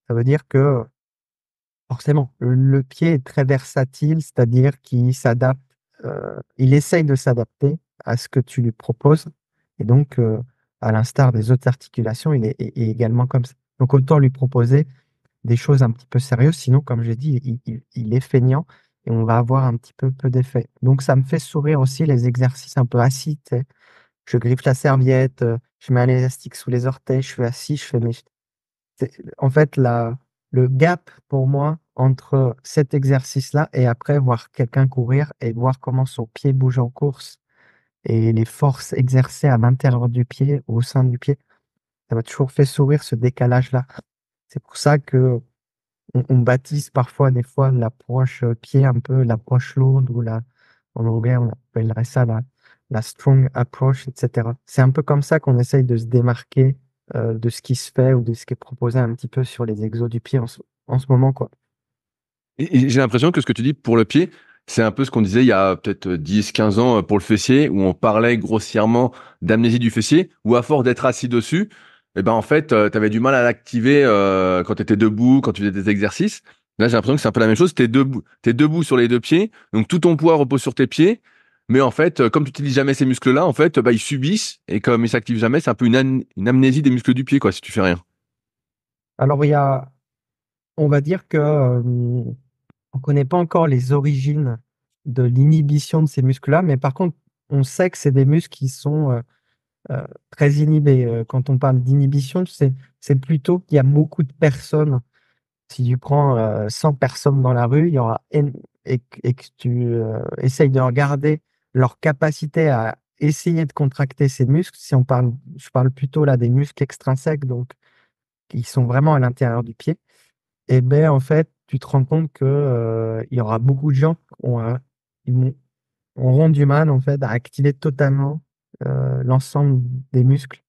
ça veut dire que forcément, le pied est très versatile, c'est-à-dire qu'il s'adapte, il essaye de s'adapter à ce que tu lui proposes et donc, à l'instar des autres articulations, il est également comme ça. Donc autant lui proposer des choses un petit peu sérieuses, sinon comme j'ai dit, il est feignant et on va avoir un petit peu d'effet. Donc ça me fait sourire aussi les exercices un peu assis, tu sais? Je griffe la serviette, je mets un élastique sous les orteils, je suis assis, je fais mes c'est en fait, le gap pour moi entre cet exercice-là et après voir quelqu'un courir et voir comment son pied bouge en course et les forces exercées à l'intérieur du pied, au sein du pied, ça m'a toujours fait sourire ce décalage-là. C'est pour ça que on baptise parfois des fois l'approche, pied un peu l'approche lourde ou la en anglais on appellerait ça la strong approach et cetera. C'est un peu comme ça qu'on essaye de se démarquer, de ce qui se fait ou de ce qui est proposé un petit peu sur les exos du pied en ce moment, quoi. Et j'ai l'impression que ce que tu dis pour le pied, c'est un peu ce qu'on disait il y a peut-être 10, 15 ans pour le fessier, où on parlait grossièrement d'amnésie du fessier, où à force d'être assis dessus, eh ben en fait, tu avais du mal à l'activer quand tu étais debout, quand tu faisais des exercices. Là, j'ai l'impression que c'est un peu la même chose. T'es debout sur les deux pieds, donc tout ton poids repose sur tes pieds. Mais en fait, comme tu n'utilises jamais ces muscles-là, en fait, bah, ils subissent, et comme ils s'activent jamais, c'est un peu une amnésie des muscles du pied, quoi, si tu fais rien. Alors on va dire que, on connaît pas encore les origines de l'inhibition de ces muscles-là, mais par contre, on sait que c'est des muscles qui sont, très inhibés. Quand on parle d'inhibition, c'est plutôt qu'il y a beaucoup de personnes. Si tu prends, 100 personnes dans la rue, il y aura et que tu, essayes de regarder leur capacité à essayer de contracter ces muscles, si on parle je parle plutôt là des muscles extrinsèques, donc qui sont vraiment à l'intérieur du pied et beh, en fait, tu te rends compte que, il y aura beaucoup de gens qui ont ils vont auront du mal, en fait, à activer totalement, l'ensemble des muscles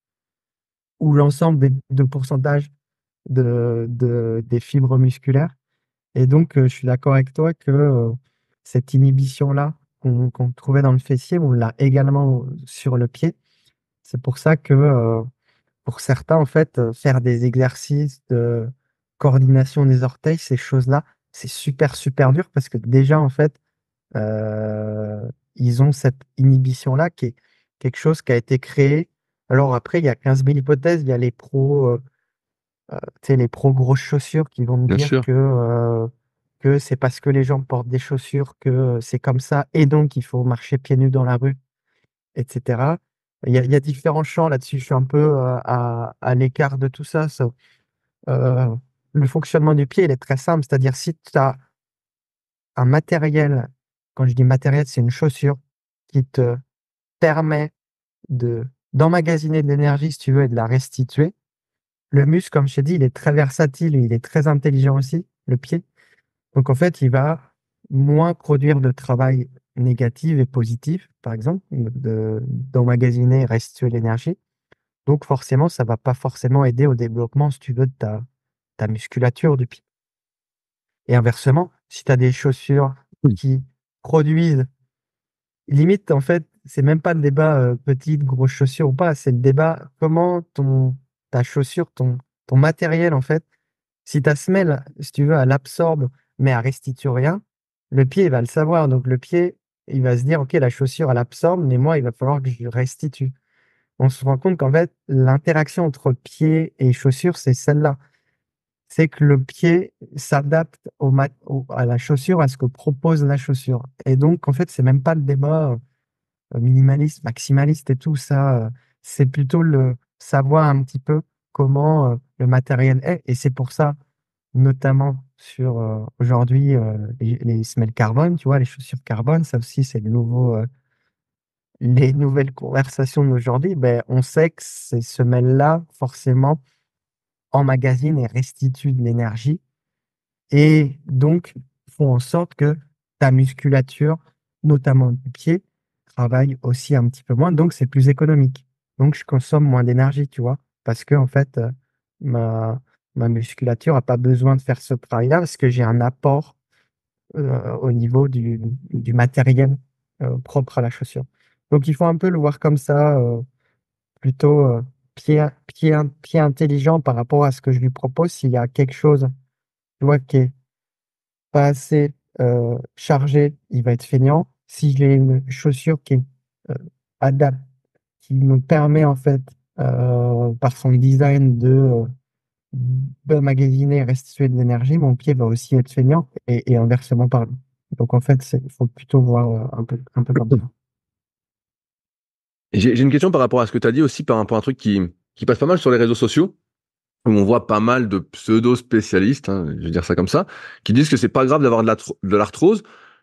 ou l'ensemble des de pourcentage des fibres musculaires. Et donc, je suis d'accord avec toi que, cette inhibition-là qu'on trouvait dans le fessier, on l'a également sur le pied. C'est pour ça que, pour certains, en fait, faire des exercices de coordination des orteils, ces choses-là, c'est super, super dur parce que déjà, en fait, ils ont cette inhibition-là qui est quelque chose qui a été créé. Alors après, il y a 15 000 hypothèses. Il y a les pros, tu sais, les pros grosses chaussures qui vont me Bien dire sûr. que c'est parce que les gens portent des chaussures que c'est comme ça et donc il faut marcher pieds nus dans la rue et cetera. Il y a différents champs là-dessus. Je suis un peu, à l'écart de tout ça. Heu, le fonctionnement du pied, il est très simple. C'est-à-dire si tu as un matériel, quand je dis matériel, c'est une chaussure qui te permet de d'emmagasiner de l'énergie, si tu veux et de la restituer. Le muscle, comme je t'ai dit, il est très versatile et il est très intelligent aussi, le pied. Donc en fait, il va moins produire de travail négatif et positif, par exemple, d'emmagasiner et restituer l'énergie. Donc forcément, ça va pas forcément aider au développement, si tu veux, de ta musculature du pied. Et inversement, si tu as des chaussures Oui. qui produisent limite, en fait, c'est même pas le débat, petite, grosse chaussure ou pas, c'est le débat comment ta chaussure, ton matériel, en fait, si ta semelle, si tu veux, elle absorbe, mais elle restitue rien, le pied, il va le savoir. Donc le pied, il va se dire: «OK, la chaussure, elle absorbe, mais moi, il va falloir que je restitue». On se rend compte qu'en fait, l'interaction entre pied et chaussure, c'est celle-là. C'est que le pied s'adapte à la chaussure, à ce que propose la chaussure. Et donc, en fait, c'est même pas le débat, minimaliste, maximaliste et tout ça, c'est plutôt le savoir un petit peu comment, le matériel est et c'est pour ça, notamment sur, aujourd'hui, les semelles carbone, tu vois? Les chaussures carbone, ça aussi, c'est le nouveau, les nouvelles conversations d'aujourd'hui. Ben on sait que ces semelles-là, forcément, emmagasinent et restituent de l'énergie et donc font en sorte que ta musculature, notamment du pied, travaille aussi un petit peu moins, donc c'est plus économique. Donc je consomme moins d'énergie, tu vois? Parce que en fait, ma ma musculature n'a pas besoin de faire ce travail-là parce que j'ai un apport au niveau du matériel propre à la chaussure. Donc, il faut un peu le voir comme ça, plutôt pied intelligent par rapport à ce que je lui propose. S'il y a quelque chose, tu vois, qui est pas assez chargé, il va être feignant. Si j'ai une chaussure qui est euh, adaptée, qui me permet en fait, par son design de magasiner et restituer de l'énergie, mon pied va aussi être feignant et inversement parlant. Donc en fait, il faut plutôt voir un peu comme ça. Et j'ai une question par rapport à ce que tu as dit aussi, par rapport à un truc qui passe pas mal sur les réseaux sociaux, où on voit pas mal de pseudo-spécialistes, hein, je vais dire ça comme ça, qui disent que c'est pas grave d'avoir de l'arthrose,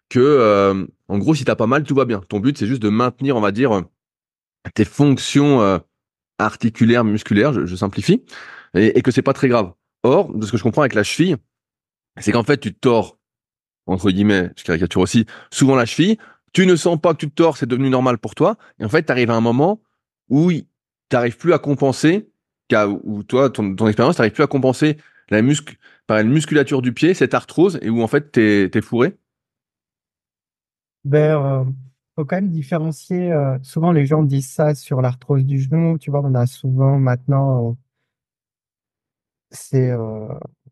que, en gros, si t'as pas mal, tout va bien. Ton but, c'est juste de maintenir, on va dire, tes fonctions articulaires, musculaires, je simplifie, et que c'est pas très grave. Or, de ce que je comprends avec la cheville, c'est qu'en fait, tu te tords, entre guillemets, je caricature aussi, souvent la cheville, tu ne sens pas que tu te tords, c'est devenu normal pour toi, et en fait, tu arrives à un moment où tu n'arrives plus à compenser, où toi, ton expérience, tu n'arrives plus à compenser la par la musculature du pied, cette arthrose, et où en fait, t'es fourré. Ben, faut quand même différencier. Souvent, les gens disent ça sur l'arthrose du genou. Tu vois, on a souvent maintenant, c'est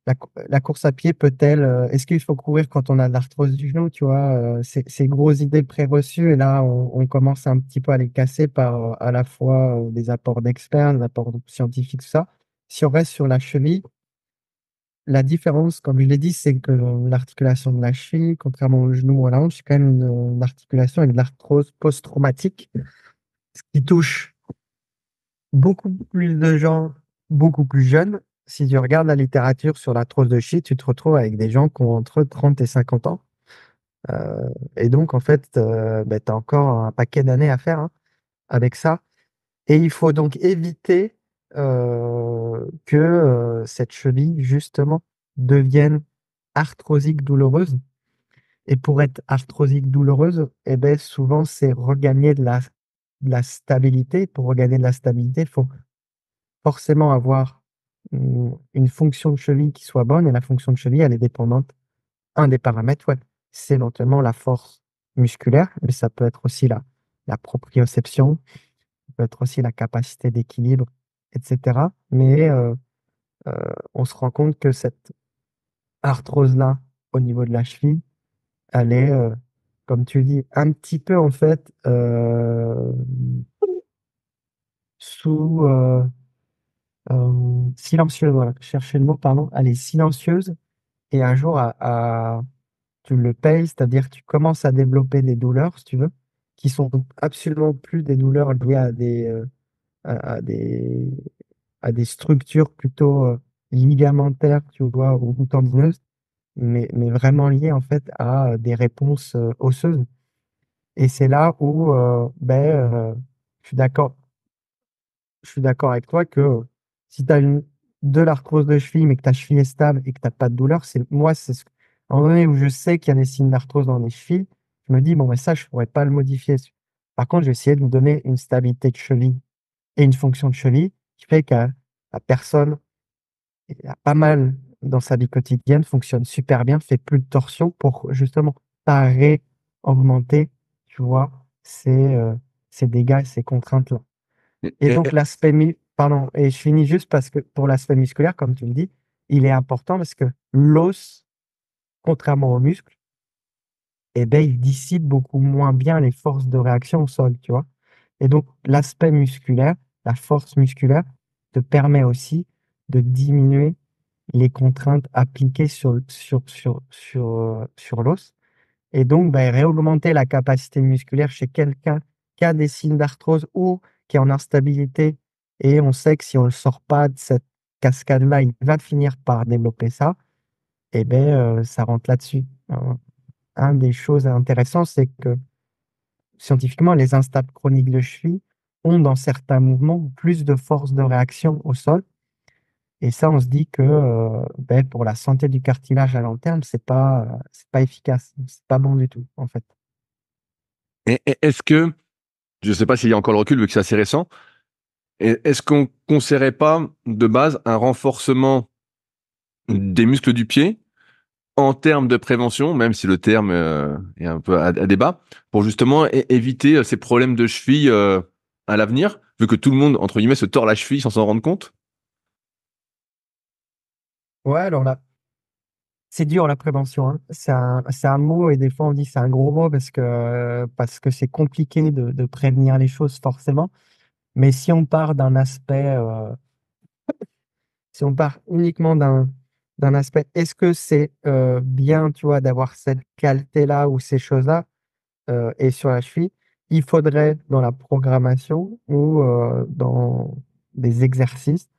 la course à pied peut-elle. Est-ce qu'il faut courir quand on a de l'arthrose du genou? Tu vois, ces grosses idées préreçues. Et là, on commence un petit peu à les casser par à la fois des apports d'experts, des apports scientifiques, tout ça. Si on reste sur la cheville, la différence, comme je l'ai dit, c'est que l'articulation de la cheville, contrairement au genou ou à la hanche, c'est quand même une articulation avec de l'arthrose post-traumatique, ce qui touche beaucoup plus de gens, beaucoup plus jeunes. Si tu regardes la littérature sur l'arthrose de cheville, tu te retrouves avec des gens qui ont entre 30 et 50 ans. Et donc, en fait, tu as encore un paquet d'années à faire, hein, avec ça. Et il faut donc éviter que cette cheville, justement, devienne arthrosique douloureuse. Et pour être arthrosique douloureuse, eh ben, souvent, c'est regagner de la stabilité. Pour regagner de la stabilité, il faut forcément avoir une fonction de cheville qui soit bonne. Et la fonction de cheville, elle est dépendante. Un des paramètres, ouais, c'est éventuellement la force musculaire, mais ça peut être aussi la proprioception, ça peut être aussi la capacité d'équilibre, etc. Mais on se rend compte que cette arthrose-là, au niveau de la cheville, elle est, comme tu dis, un petit peu en fait sous silencieuse. Voilà, chercher le mot, pardon. Elle est silencieuse et un jour, tu le payes, c'est-à-dire que tu commences à développer des douleurs, si tu veux, qui sont absolument plus des douleurs liées à des, à des structures plutôt ligamentaires, tu vois, ou tendineuses, mais vraiment liées en fait à des réponses osseuses. Et c'est là où je suis d'accord, je suis d'accord avec toi que si tu as de l'arthrose de cheville, mais que ta cheville est stable et que tu n'as pas de douleur, à un moment donné où je sais qu'il y a des signes d'arthrose dans les chevilles, je me dis, bon, mais ça, je ne pourrais pas le modifier. Par contre, je vais essayer de lui donner une stabilité de cheville et une fonction de cheville qui fait que la personne a pas mal dans sa vie quotidienne, fonctionne super bien, fait plus de torsion pour justement pas réaugmenter, tu vois, ces dégâts et ces contraintes-là. Et- Et donc et- pardon, et je finis juste parce que pour l'aspect musculaire, comme tu le dis, il est important parce que l'os, contrairement au muscle, eh ben, il dissipe beaucoup moins bien les forces de réaction au sol, tu vois. Et donc, l'aspect musculaire, la force musculaire, te permet aussi de diminuer les contraintes appliquées sur l'os. Et donc, ben, réaugmenter la capacité musculaire chez quelqu'un qui a des signes d'arthrose ou qui est en instabilité. Et on sait que si on ne le sort pas de cette cascade-là, il va finir par développer ça. Et ben, ça rentre là-dessus. Un des choses intéressantes, c'est que scientifiquement, les instables chroniques de cheville ont dans certains mouvements plus de force de réaction au sol. Et ça, on se dit que ben, pour la santé du cartilage à long terme, c'est pas efficace. C'est pas bon du tout, en fait. Est-ce que, je ne sais pas s'il y a encore le recul vu que c'est assez récent, est-ce qu'on conseillerait pas de base un renforcement des muscles du pied en termes de prévention, même si le terme est un peu à débat, pour justement éviter ces problèmes de cheville à l'avenir, vu que tout le monde, entre guillemets, se tord la cheville sans s'en rendre compte? Ouais, alors là, c'est dur la prévention, hein. C'est un mot et des fois on dit c'est un gros mot parce que c'est compliqué de prévenir les choses forcément. Mais si on part uniquement d'un aspect, est-ce que c'est bien, tu vois, d'avoir cette qualité-là ou ces choses-là et sur la cheville, il faudrait dans la programmation ou dans des exercices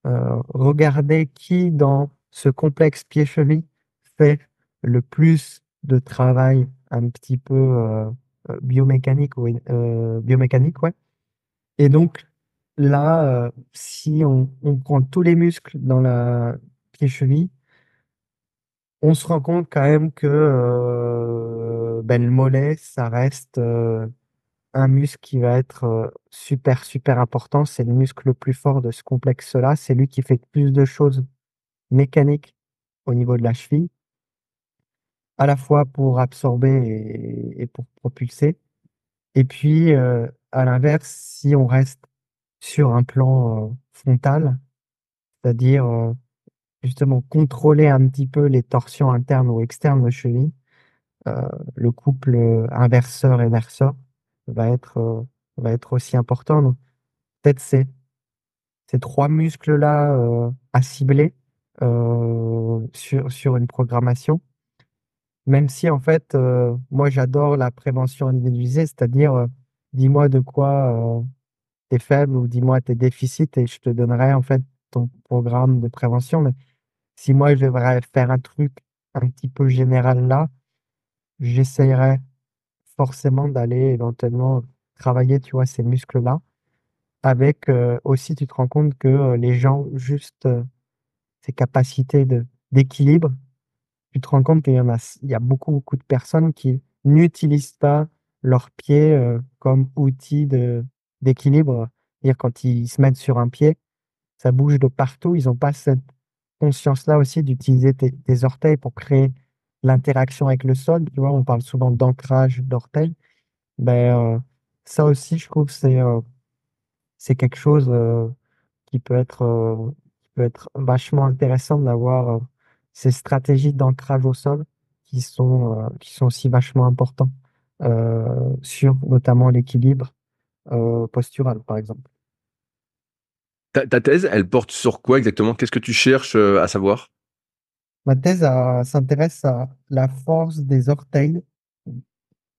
regarder qui dans ce complexe pied-cheville fait le plus de travail un petit peu biomécanique, biomécanique, ouais. Et donc là, si on prend tous les muscles dans la pied-cheville, on se rend compte quand même que ben, le mollet, ça reste un muscle qui va être super, super important. C'est le muscle le plus fort de ce complexe-là. C'est lui qui fait le plus de choses mécaniques au niveau de la cheville, à la fois pour absorber et pour propulser. Et puis, à l'inverse, si on reste sur un plan frontal, c'est-à-dire justement contrôler un petit peu les torsions internes ou externes de cheville, le couple inverseur-éverseur va être, euh, va être aussi important. Donc, peut-être ces trois muscles-là à cibler sur une programmation, même si en fait, moi j'adore la prévention individualisée, c'est-à-dire dis-moi de quoi tu es faible ou dis-moi tes déficits et je te donnerai en fait ton programme de prévention. Mais si moi je devrais faire un truc un petit peu général là, j'essayerais forcément d'aller éventuellement travailler, tu vois, ces muscles-là. Avec aussi, tu te rends compte que les gens, juste ces capacités d'équilibre, tu te rends compte il y a beaucoup, beaucoup de personnes qui n'utilisent pas leurs pieds comme outil d'équilibre. C'est-à-dire quand ils se mettent sur un pied, ça bouge de partout. Ils n'ont pas cette conscience-là aussi d'utiliser tes orteils pour créer l'interaction avec le sol. Tu vois, on parle souvent d'ancrage d'orteils. Ben, ça aussi, je trouve, c'est quelque chose qui peut être vachement intéressant d'avoir ces stratégies d'ancrage au sol qui sont aussi vachement importants sur notamment l'équilibre postural, par exemple. Ta thèse, elle porte sur quoi exactement? Qu'est-ce que tu cherches à savoir? Ma thèse s'intéresse à la force des orteils.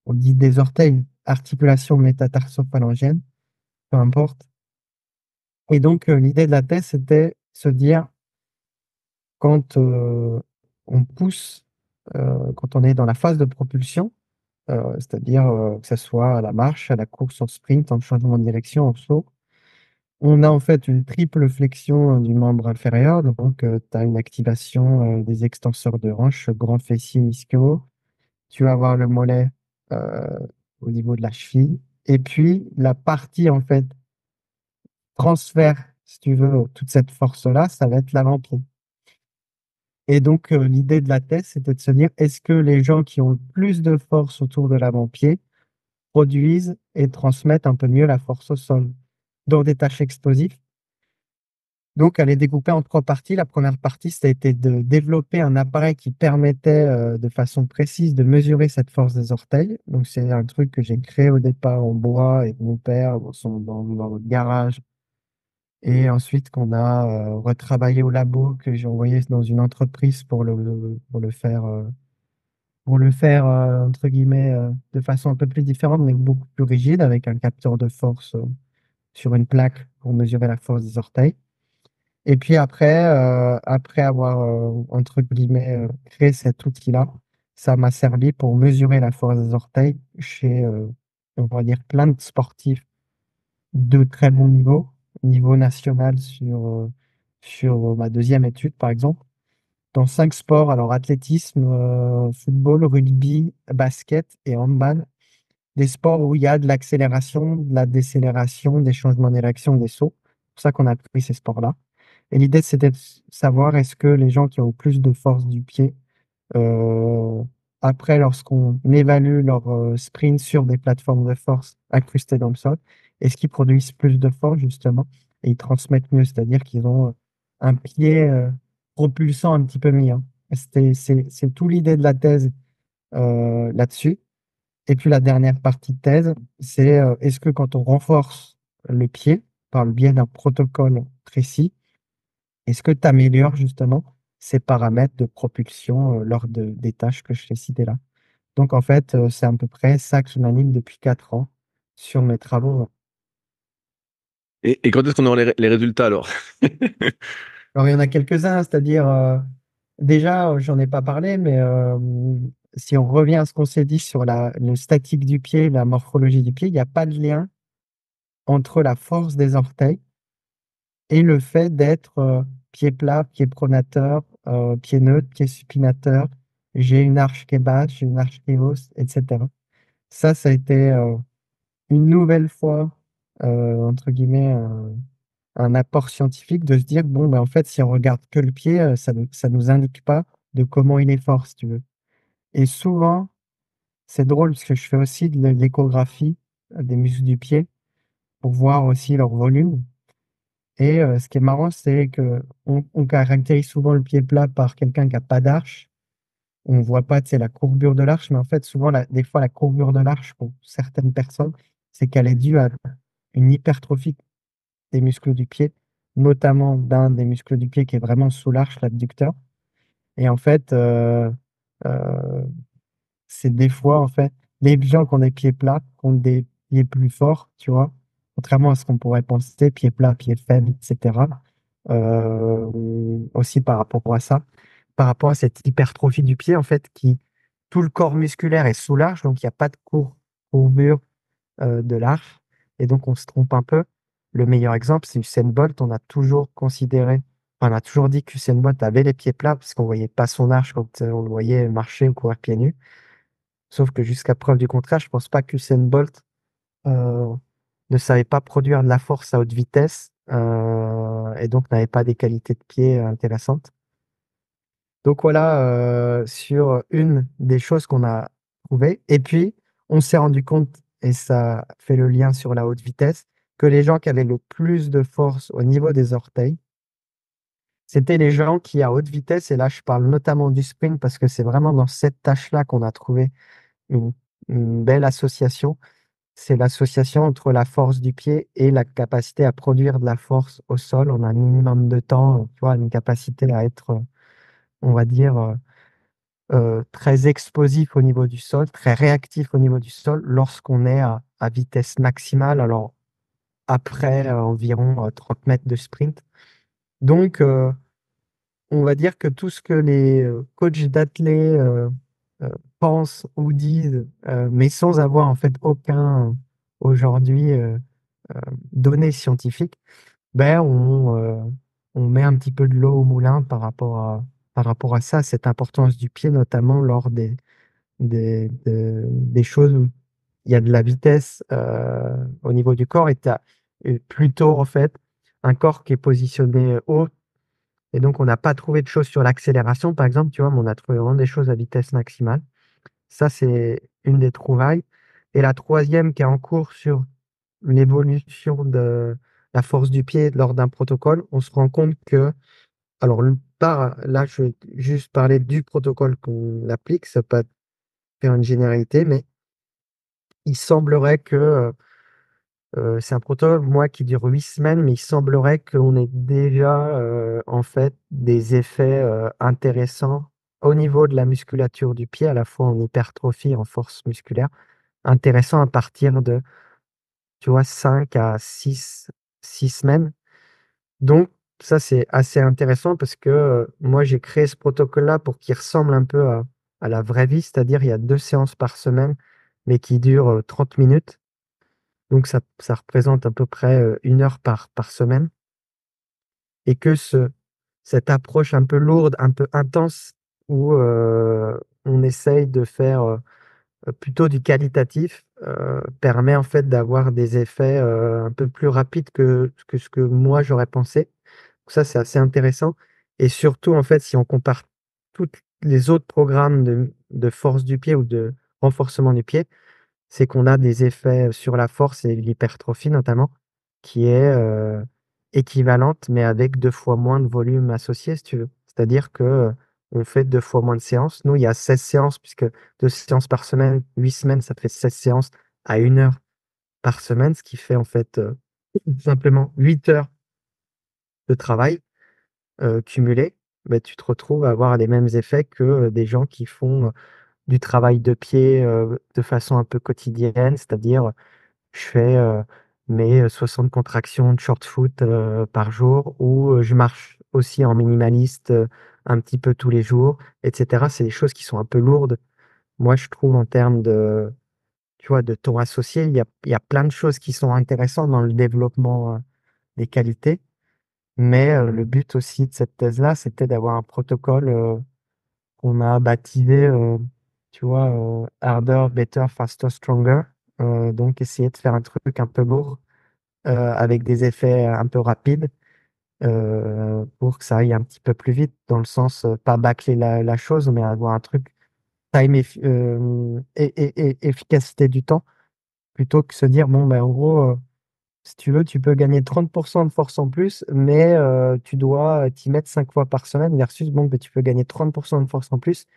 On dit des orteils, articulation métatarso-phalangienne, peu importe. Et donc, l'idée de la thèse, c'était se dire, quand on pousse, quand on est dans la phase de propulsion, c'est-à-dire que ce soit à la marche, à la course, en sprint, en changement de direction, en saut, on a en fait une triple flexion du membre inférieur. Donc, tu as une activation des extenseurs de hanche, grand fessier, ischio. Tu vas avoir le mollet euh, au niveau de la cheville. Et puis, la partie en fait transfert, si tu veux, toute cette force-là, ça va être l'avant-pied. Et donc, l'idée de la thèse, c'était de se dire, est-ce que les gens qui ont le plus de force autour de l'avant-pied produisent et transmettent un peu mieux la force au sol dans des tâches explosives? Donc, elle est découpée en trois parties. La première partie, ça a été de développer un appareil qui permettait de façon précise de mesurer cette force des orteils. Donc, c'est un truc que j'ai créé au départ en bois avec mon père dans le garage. Et ensuite, qu'on a retravaillé au labo, que j'ai envoyé dans une entreprise pour le faire entre guillemets, de façon un peu plus différente, mais beaucoup plus rigide, avec un capteur de force sur une plaque pour mesurer la force des orteils. Et puis après avoir, entre guillemets, créé cet outil-là, ça m'a servi pour mesurer la force des orteils chez, on va dire, plein de sportifs de très bon niveau national sur ma deuxième étude, par exemple, dans 5 sports, alors athlétisme, football, rugby, basket et handball, des sports où il y a de l'accélération, de la décélération, des changements d'érection, des sauts. C'est pour ça qu'on a pris ces sports-là. Et l'idée, c'était de savoir est-ce que les gens qui ont plus de force du pied, euh, après, lorsqu'on évalue leur sprint sur des plateformes de force incrustées dans le sol, est-ce qu'ils produisent plus de force, justement, et ils transmettent mieux, c'est-à-dire qu'ils ont un pied propulsant un petit peu mieux, hein. C'est tout l'idée de la thèse là-dessus. Et puis la dernière partie de thèse, c'est est-ce que quand on renforce le pied par le biais d'un protocole précis, est-ce que tu améliores justement ces paramètres de propulsion lors des tâches que je t'ai citées là? Donc en fait, c'est à peu près ça qui m'anime depuis 4 ans sur mes travaux. Et quand est-ce qu'on aura les résultats alors? Alors il y en a quelques-uns, c'est-à-dire déjà, j'en ai pas parlé, mais si on revient à ce qu'on s'est dit sur le statique du pied, la morphologie du pied, il n'y a pas de lien entre la force des orteils et le fait d'être pied plat, pied pronateur, pied neutre, pied supinateur. J'ai une arche qui est basse, j'ai une arche qui est hausse, etc. Ça a été une nouvelle fois, entre guillemets, un apport scientifique de se dire, bon, ben, en fait, si on regarde que le pied, ça nous indique pas de comment il est fort, si tu veux. Et souvent, c'est drôle parce que je fais aussi de l'échographie des muscles du pied pour voir aussi leur volume. Et ce qui est marrant, c'est que on caractérise souvent le pied plat par quelqu'un qui a pas d'arche. On voit pas, tu sais, la courbure de l'arche, mais en fait, souvent, des fois, la courbure de l'arche pour certaines personnes, c'est qu'elle est due à une hypertrophie des muscles du pied, notamment d'un des muscles du pied qui est vraiment sous l'arche, l'abducteur. Et en fait, euh, c'est des fois, en fait, les gens qui ont des pieds plats, qui ont des pieds plus forts, tu vois, contrairement à ce qu'on pourrait penser, pieds plats, pieds faibles, etc. Aussi par rapport à ça, par rapport à cette hypertrophie du pied, en fait, tout le corps musculaire est sous l'arche, donc il n'y a pas de courbure de l'arche, et donc on se trompe un peu. Le meilleur exemple, c'est Usain Bolt. On a toujours considéré, enfin, on a toujours dit qu'Usain Bolt avait les pieds plats, parce qu'on voyait pas son arche quand on le voyait marcher ou courir pieds nus. Sauf que jusqu'à preuve du contraire, je pense pas qu'Usain Bolt euh, ne savait pas produire de la force à haute vitesse et donc n'avait pas des qualités de pied intéressantes. Donc voilà sur une des choses qu'on a trouvées. Et puis, on s'est rendu compte, et ça fait le lien sur la haute vitesse, que les gens qui avaient le plus de force au niveau des orteils, c'était les gens qui, à haute vitesse, et là je parle notamment du sprint parce que c'est vraiment dans cette tâche-là qu'on a trouvé une, une belle association. C'est l'association entre la force du pied et la capacité à produire de la force au sol en un minimum de temps, tu vois, une capacité à être, on va dire, très explosif au niveau du sol, très réactif au niveau du sol lorsqu'on est à vitesse maximale, alors après environ 30 mètres de sprint. Donc, on va dire que tout ce que les coachs d'athlètes euh, pensent ou disent, mais sans avoir en fait aucun aujourd'hui données scientifiques, ben on met un petit peu de l'eau au moulin par rapport à ça, cette importance du pied, notamment lors des choses où il y a de la vitesse au niveau du corps et tu as plutôt en fait un corps qui est positionné haut et donc on n'a pas trouvé de choses sur l'accélération par exemple, tu vois, mais on a trouvé vraiment des choses à vitesse maximale. Ça, c'est une des trouvailles. Et la troisième qui est en cours sur l'évolution de la force du pied lors d'un protocole, on se rend compte que, alors là, je vais juste parler du protocole qu'on applique, ça peut pas faire une généralité, mais il semblerait que c'est un protocole, moi, qui dure 8 semaines, mais il semblerait qu'on ait déjà en fait des effets intéressants au niveau de la musculature du pied, à la fois en hypertrophie, en force musculaire, intéressant à partir de, tu vois, 5 à 6 semaines. Donc, ça, c'est assez intéressant parce que moi, j'ai créé ce protocole-là pour qu'il ressemble un peu à la vraie vie, c'est-à-dire il y a 2 séances par semaine, mais qui durent 30 minutes. Donc, ça représente à peu près 1 heure par semaine. Et que cette approche un peu lourde, un peu intense, où on essaye de faire plutôt du qualitatif, permet en fait d'avoir des effets un peu plus rapides que ce que moi j'aurais pensé. ça, c'est assez intéressant. Et surtout, en fait, si on compare tous les autres programmes de force du pied ou de renforcement du pied, c'est qu'on a des effets sur la force et l'hypertrophie notamment, qui est équivalente, mais avec 2 fois moins de volume associé, si tu veux. C'est-à-dire que on fait 2 fois moins de séances. Nous, il y a 16 séances, puisque 2 séances par semaine, 8 semaines, ça fait 16 séances à 1 heure par semaine, ce qui fait en fait simplement 8 heures de travail cumulé. Mais tu te retrouves à avoir les mêmes effets que des gens qui font du travail de pied de façon un peu quotidienne, c'est-à-dire je fais mes 60 contractions de short foot par jour ou je marche aussi en minimaliste un petit peu tous les jours, etc. C'est des choses qui sont un peu lourdes. Moi, je trouve en termes de, tu vois, de temps associé, il y a plein de choses qui sont intéressantes dans le développement des qualités. Mais le but aussi de cette thèse-là, c'était d'avoir un protocole qu'on a baptisé, tu vois, Harder, Better, Faster, Stronger. Donc, essayer de faire un truc un peu lourd avec des effets un peu rapides pour que ça aille un petit peu plus vite, dans le sens, pas bâcler la chose, mais avoir un truc time et efficacité du temps, plutôt que se dire, bon, ben, en gros, si tu veux, tu peux gagner 30% de force en plus, mais tu dois t'y mettre 5 fois par semaine, versus, bon, ben, tu peux gagner 30% de force en plus,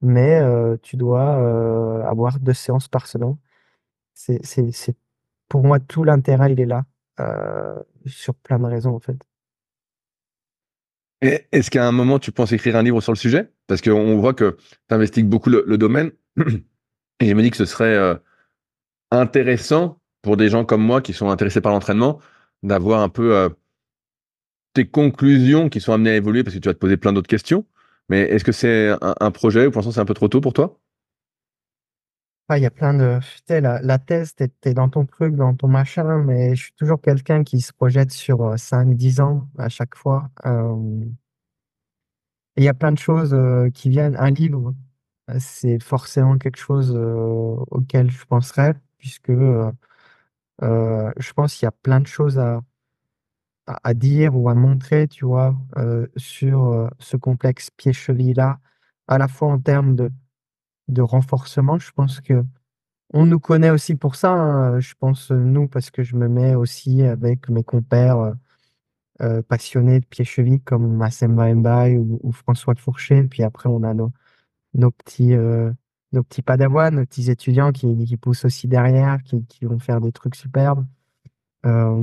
mais tu dois avoir 2 séances par semaine. Pour moi, tout l'intérêt, il est là, sur plein de raisons, en fait. Et est-ce qu'à un moment, tu penses écrire un livre sur le sujet? Parce qu'on voit que tu investigues beaucoup le domaine. Et je me dis que ce serait intéressant pour des gens comme moi qui sont intéressés par l'entraînement d'avoir un peu tes conclusions qui sont amenées à évoluer parce que tu vas te poser plein d'autres questions. Mais est-ce que c'est un projet ou pour l'instant c'est un peu trop tôt pour toi? Ouais, il y a plein de, tu sais, la thèse, t'es dans ton truc, dans ton machin, mais je suis toujours quelqu'un qui se projette sur 5, 10 ans à chaque fois. Et il y a plein de choses qui viennent. Un livre, c'est forcément quelque chose auquel je penserais, puisque je pense qu'il y a plein de choses à dire ou à montrer, tu vois, sur ce complexe pied-cheville-là, à la fois en termes de renforcement. Je pense que on nous connaît aussi pour ça, hein. Je pense, nous, parce que je me mets aussi avec mes compères passionnés de pied-cheville comme Massemba Mbaye ou François Fourchet. Puis après, on a nos petits, euh, nos petits padawans, nos petits étudiants qui poussent aussi derrière, qui vont faire des trucs superbes. Euh,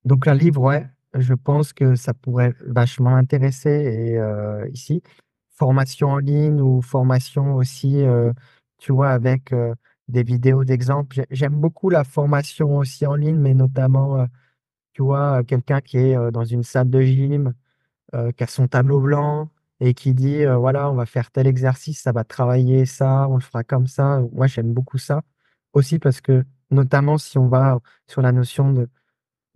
donc un livre, ouais, je pense que ça pourrait vachement intéresser. Et ici, formation en ligne ou formation aussi, tu vois, avec des vidéos d'exemple. J'aime beaucoup la formation aussi en ligne, mais notamment, tu vois, quelqu'un qui est dans une salle de gym qui a son tableau blanc et qui dit voilà, on va faire tel exercice, ça va travailler ça, on le fera comme ça. Moi, j'aime beaucoup ça aussi parce que, notamment si on va sur la notion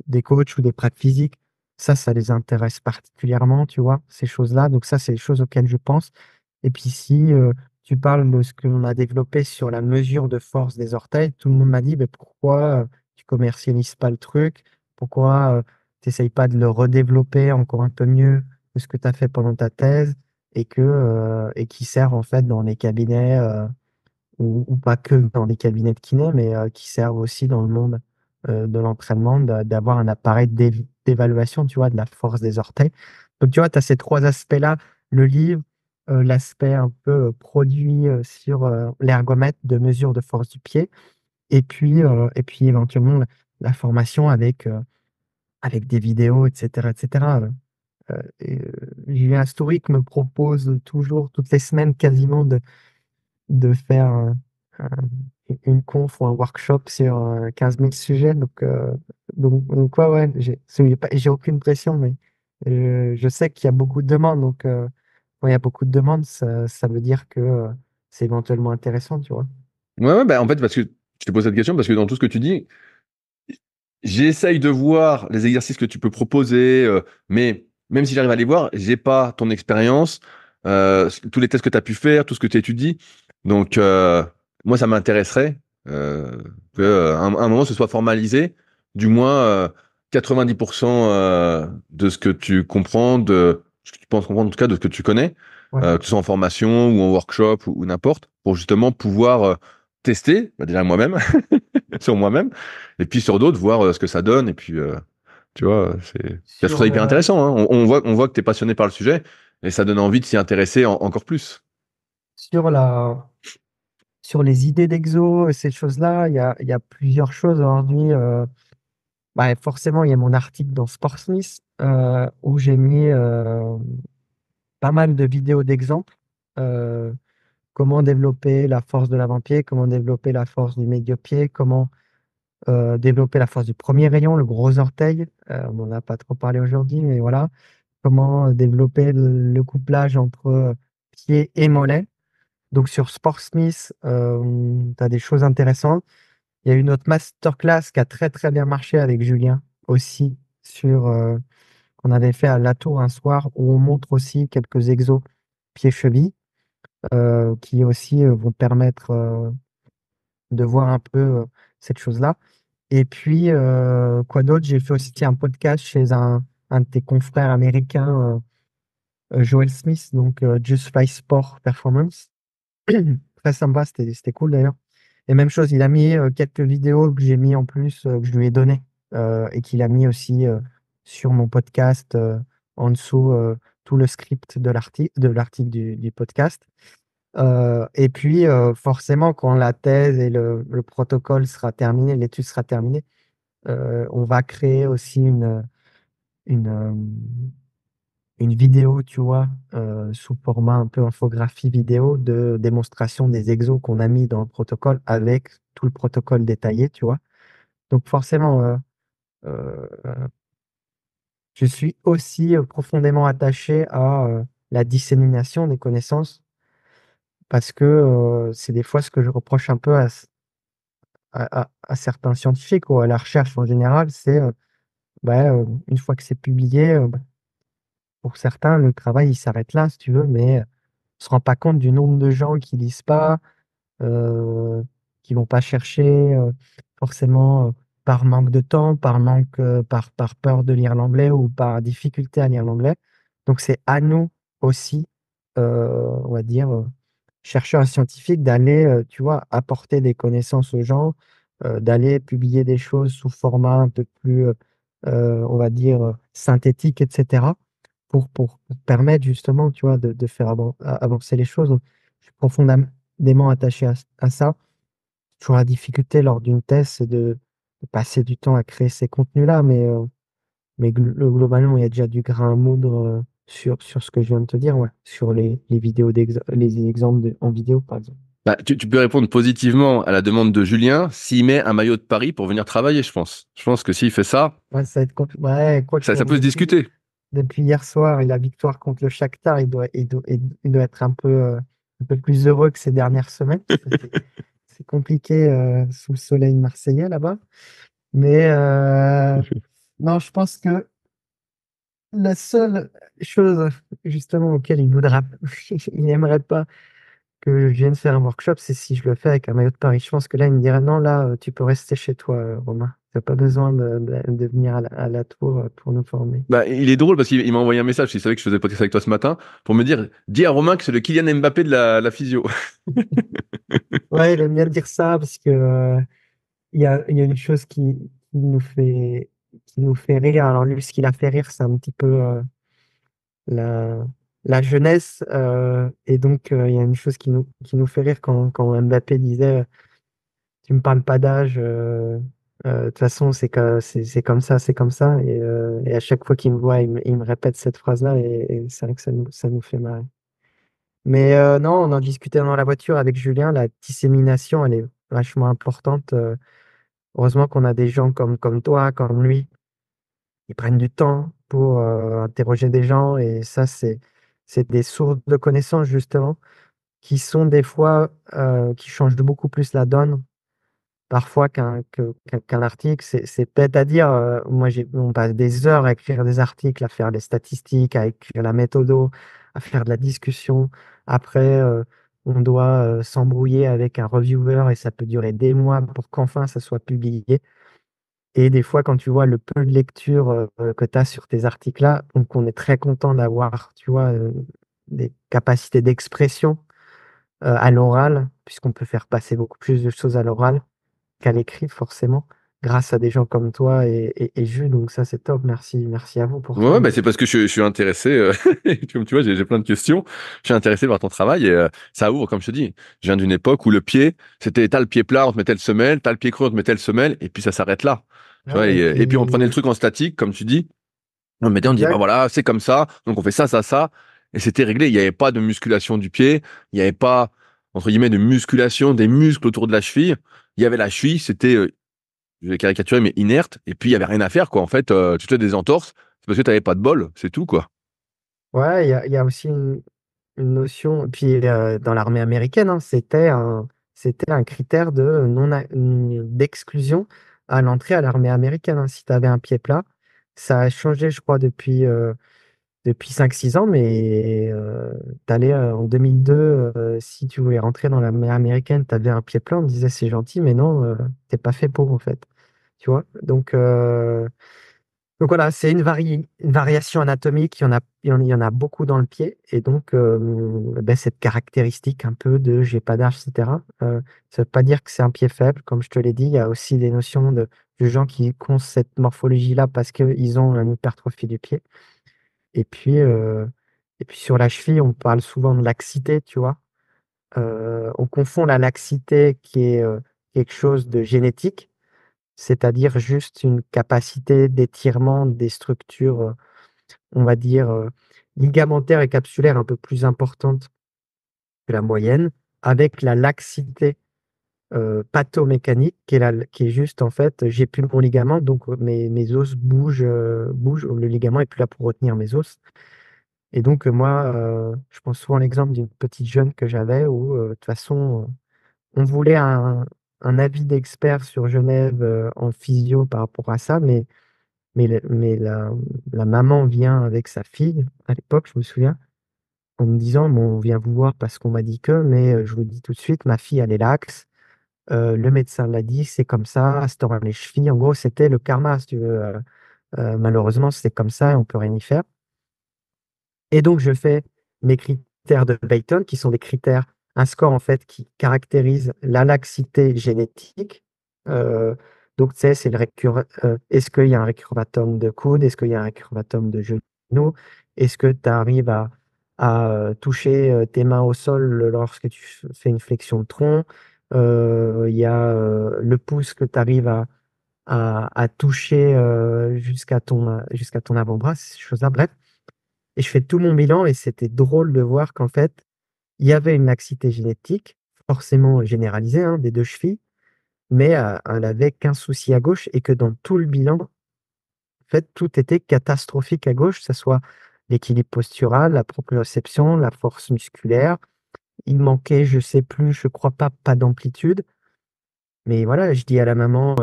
des coachs ou des pratiques physiques, ça les intéresse particulièrement, tu vois, ces choses-là. Donc, ça, c'est les choses auxquelles je pense. Et puis, si tu parles de ce que l'on a développé sur la mesure de force des orteils, tout le monde m'a dit mais pourquoi tu commercialises pas le truc? Pourquoi tu n'essayes pas de le redévelopper encore un peu mieux que ce que tu as fait pendant ta thèse et qui sert en fait dans les cabinets ou pas que dans les cabinets de kiné, mais qui servent aussi dans le monde de l'entraînement, d'avoir un appareil d'évaluation, tu vois, de la force des orteils. Donc, tu vois, tu as ces 3 aspects-là, le livre, l'aspect un peu produit sur l'ergomètre de mesure de force du pied, et puis éventuellement la formation avec des vidéos, etc., etc. Julien Stouric me propose toujours, toutes les semaines quasiment, de faire une conf ou un workshop sur 15 000 sujets. Donc ouais, ouais, j'ai aucune pression, mais je sais qu'il y a beaucoup de demandes. Donc, quand il y a beaucoup de demandes, ça veut dire que c'est éventuellement intéressant, tu vois. Ouais, ouais, bah en fait, parce que je te pose cette question parce que dans tout ce que tu dis, j'essaye de voir les exercices que tu peux proposer, mais même si j'arrive à les voir, j'ai pas ton expérience, tous les tests que tu as pu faire, tout ce que tu étudies. Donc, moi, ça m'intéresserait que, un moment, ce soit formalisé, du moins 90% de ce que tu comprends, de ce que tu penses comprendre, en tout cas de ce que tu connais, Ouais. que ce soit en formation ou en workshop ou n'importe, pour justement pouvoir tester, bah, déjà moi-même, sur moi-même, et puis sur d'autres, voir ce que ça donne. Et puis, tu vois, je trouve Sur ça hyper le, intéressant, hein. On voit que tu es passionné par le sujet et ça donne envie de s'y intéresser encore plus. sur la, sur les idées d'exo et ces choses-là, il y a plusieurs choses aujourd'hui. Bah, forcément, il y a mon article dans Sportsmith où j'ai mis pas mal de vidéos d'exemples. Euh, Comment développer la force de l'avant-pied, comment développer la force du médio-pied, comment développer la force du premier rayon, le gros orteil. On n'en a pas trop parlé aujourd'hui, mais voilà. Comment développer le couplage entre pied et mollet. Donc sur Sportsmith, tu as des choses intéressantes. Il y a eu notre masterclass qui a très très bien marché avec Julien aussi sur qu'on avait fait à La Tour un soir où on montre aussi quelques exos pieds-chevilles qui aussi vont permettre de voir un peu cette chose-là. Et puis, quoi d'autre? J'ai fait aussi un podcast chez un de tes confrères américains, Joel Smith, donc Just Fly Sport Performance. Très sympa, c'était cool d'ailleurs. Et même chose, il a mis quelques vidéos que j'ai mis en plus, que je lui ai donné, et qu'il a mis aussi sur mon podcast en dessous tout le script de l'article du podcast. Et puis, forcément, quand la thèse et le protocole sera terminé, l'étude sera terminée, on va créer aussi une, euh, une vidéo, tu vois, sous format un peu infographie vidéo de démonstration des exos qu'on a mis dans le protocole avec tout le protocole détaillé, tu vois. Donc forcément, euh, je suis aussi profondément attaché à la dissémination des connaissances parce que c'est des fois ce que je reproche un peu à certains scientifiques ou à la recherche en général, c'est bah, une fois que c'est publié, pour certains, le travail il s'arrête là, si tu veux, mais on se rend pas compte du nombre de gens qui lisent pas, euh, qui vont pas chercher forcément par manque de temps, par peur de lire l'anglais ou par difficulté à lire l'anglais. Donc c'est à nous aussi, on va dire, chercheurs scientifiques, d'aller, tu vois, apporter des connaissances aux gens, d'aller publier des choses sous format un peu plus, on va dire, synthétique, etc. Pour permettre justement, tu vois, de faire avancer les choses. Donc, je suis profondément attaché à ça. Toujours la difficulté lors d'une thèse, c'est de passer du temps à créer ces contenus-là, mais globalement, il y a déjà du grain à moudre sur ce que je viens de te dire, ouais, sur les vidéos les exemples en vidéo, par exemple. Bah, tu peux répondre positivement à la demande de Julien s'il met un maillot de Paris pour venir travailler, je pense. Je pense que s'il fait ça, Ouais, ça va être compliqué. Ouais, quoi que ça peut se discuter. depuis hier soir et la victoire contre le Shakhtar, il doit être un peu plus heureux que ces dernières semaines. C'est compliqué sous le soleil marseillais là-bas. Mais non, je pense que la seule chose justement auquel il voudra, il n'aimerait pas que je vienne faire un workshop, c'est si je le fais avec un maillot de Paris. Je pense que là, il me dirait non, là, tu peux rester chez toi, Romain. Tu n'as pas besoin de venir à la tour pour nous former. Bah, il est drôle parce qu'il m'a envoyé un message, il savait que je faisais podcast avec toi ce matin, pour me dire, dis à Romain que c'est le Kylian Mbappé de la physio. Ouais, il aime bien dire ça parce que il y a une chose qui nous fait rire. Alors lui, ce qui l'a fait rire, c'est un petit peu la, la jeunesse. Et donc, il y a une chose qui nous fait rire quand Mbappé disait tu me parles pas d'âge, de toute façon, c'est comme ça, c'est comme ça. Et à chaque fois qu'il me voit, il me répète cette phrase-là et c'est vrai que ça nous fait marrer. Mais non, on en discutait dans la voiture avec Julien, la dissémination, elle est vachement importante. Heureusement qu'on a des gens comme toi, comme lui, qui prennent du temps pour interroger des gens. Et ça, c'est des sources de connaissances, justement, qui sont des fois, qui changent de beaucoup plus la donne parfois qu'un article. C'est peut-être à dire, moi, on passe des heures à écrire des articles, à faire des statistiques, à écrire la méthodo, à faire de la discussion. Après, on doit s'embrouiller avec un reviewer et ça peut durer des mois pour qu'enfin ça soit publié. Et des fois, quand tu vois le peu de lecture que tu as sur tes articles-là, donc on est très content d'avoir, tu vois, des capacités d'expression à l'oral, puisqu'on peut faire passer beaucoup plus de choses à l'oral qu'à l'écrit, forcément, grâce à des gens comme toi et Jules. Donc ça, c'est top. Merci, merci à vous pour Ouais, ça. ouais, bah c'est parce que je suis intéressé, comme tu vois, j'ai plein de questions. Je suis intéressé par ton travail et ça ouvre, comme je te dis. Je viens d'une époque où le pied, c'était t'as le pied plat, on te mettait le semelle, t'as le pied creux, on te mettait le semelle, et puis ça s'arrête là. Tu vois, Ouais, et et puis on prenait le puis, truc en statique, comme tu dis, on mettait, on dit, bah exact. voilà, c'est comme ça, donc on fait ça, ça, ça, et c'était réglé. Il n'y avait pas de musculation du pied, il n'y avait pas, entre guillemets, de musculation des muscles autour de la cheville. Il y avait la cheville, c'était, je vais caricaturer, mais inerte, et puis il y avait rien à faire, quoi. En fait, tu te fais des entorses, c'est parce que t'avais pas de bol, c'est tout, quoi. Ouais, il y a aussi une notion. Puis dans l'armée américaine, hein, c'était un critère de d'exclusion à l'entrée à l'armée américaine, hein. Si tu avais un pied plat, ça a changé, je crois, depuis 5 6 ans, mais tu allais en 2002, si tu voulais rentrer dans l'armée américaine, tu avais un pied plat, on me disait c'est gentil, mais non, t'es pas fait pour, en fait. Tu vois? Donc voilà, c'est une variation anatomique, il y en a beaucoup dans le pied, et donc ben, cette caractéristique un peu de j'ai pas d'âge, etc. Ça veut pas dire que c'est un pied faible, comme je te l'ai dit, il y a aussi des notions de gens qui ont cette morphologie-là parce qu'ils ont une hypertrophie du pied. Et puis, euh, et puis sur la cheville, on parle souvent de laxité, tu vois. On confond la laxité qui est quelque chose de génétique, c'est-à-dire juste une capacité d'étirement des structures, on va dire, ligamentaires et capsulaires un peu plus importante que la moyenne, avec la laxité pathomécanique qui est juste, en fait, j'ai plus mon ligament, donc mes os bougent, le ligament est plus là pour retenir mes os. Et donc, moi, je pense souvent à l'exemple d'une petite jeune que j'avais où, de toute façon, on voulait un avis d'expert sur Genève en physio par rapport à ça, mais la maman vient avec sa fille, à l'époque, je me souviens, en me disant, bon, on vient vous voir parce qu'on m'a dit que, mais je vous dis tout de suite, ma fille, elle est laxe, le médecin l'a dit, c'est comme ça, se tord les chevilles. En gros, c'était le karma, si tu veux. Malheureusement, c'est comme ça, on peut rien y faire. Et donc, je fais mes critères de Bayton, qui sont des critères, un score en fait qui caractérise la laxité génétique. Euh, donc, tu sais, c'est est-ce qu'il y a un récurvatum de coude? Est-ce qu'il y a un récurvatum de genou? Est-ce que tu arrives à toucher tes mains au sol lorsque tu fais une flexion de tronc? Il y a le pouce que tu arrives à toucher jusqu'à ton avant-bras, ces choses-là. Bref. Et je fais tout mon bilan et c'était drôle de voir qu'en fait, il y avait une laxité génétique, forcément généralisée, hein, des deux chevilles, mais elle avait qu'un souci à gauche et que dans tout le bilan, en fait, tout était catastrophique à gauche, que ce soit l'équilibre postural, la proprioception, la force musculaire. Il manquait, je sais plus, je crois pas d'amplitude. Mais voilà, je dis à la maman,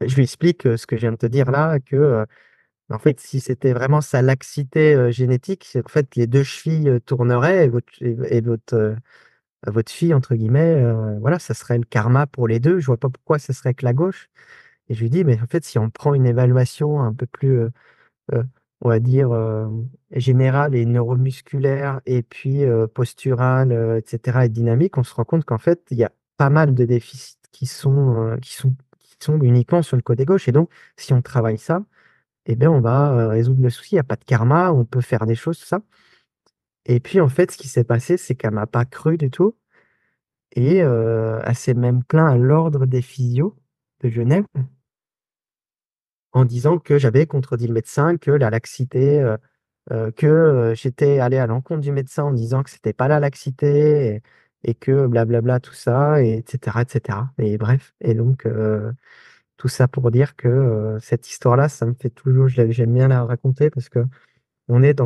je lui explique ce que je viens de te dire là, que en fait, si c'était vraiment sa laxité génétique, c'est en fait les deux chevilles tourneraient et votre fille, entre guillemets, voilà, ça serait le karma pour les deux. Je vois pas pourquoi ça serait que la gauche. Et je lui dis, mais en fait, si on prend une évaluation un peu plus, euh, on va dire, générale et neuromusculaire, et puis posturale, etc., et dynamique, on se rend compte qu'en fait, il y a pas mal de déficits qui sont uniquement sur le côté gauche. Et donc, si on travaille ça, eh bien, on va résoudre le souci. Il n'y a pas de karma, on peut faire des choses, tout ça. Et puis, en fait, ce qui s'est passé, c'est qu'elle m'a pas cru du tout. Et elle s'est même plaint à l'ordre des physios de Genève en disant que j'avais contredit le médecin, que la laxité, que j'étais allé à l'encontre du médecin en disant que c'était pas la laxité et que blablabla, tout ça, et etc., etc. Et bref. Et donc, tout ça pour dire que cette histoire-là, ça me fait toujours, j'aime bien la raconter parce que on est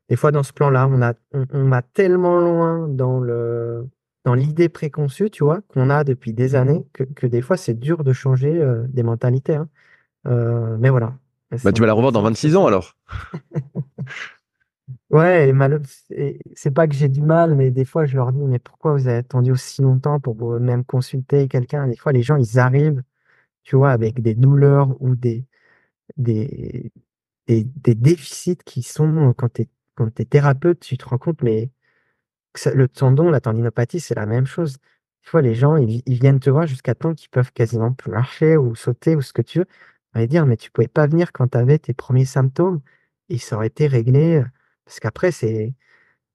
des fois dans ce plan-là, on va tellement loin dans l'idée préconçue, tu vois, qu'on a depuis des années, que des fois c'est dur de changer des mentalités, hein. Mais voilà. Bah, tu vas la revoir dans 26 ans alors. Ouais, c'est pas que j'ai du mal, mais des fois je leur dis, mais pourquoi vous avez attendu aussi longtemps pour même consulter quelqu'un? Des fois, les gens, ils arrivent, tu vois, avec des douleurs ou des, des déficits qui sont, quand t'es thérapeute, tu te rends compte, mais le tendon, la tendinopathie, c'est la même chose. Des fois, les gens, ils viennent te voir jusqu'à temps qu'ils peuvent quasiment plus marcher ou sauter ou ce que tu veux. On va dire, mais tu pouvais pas venir quand tu avais tes premiers symptômes et ça aurait été réglé. Parce qu'après, tu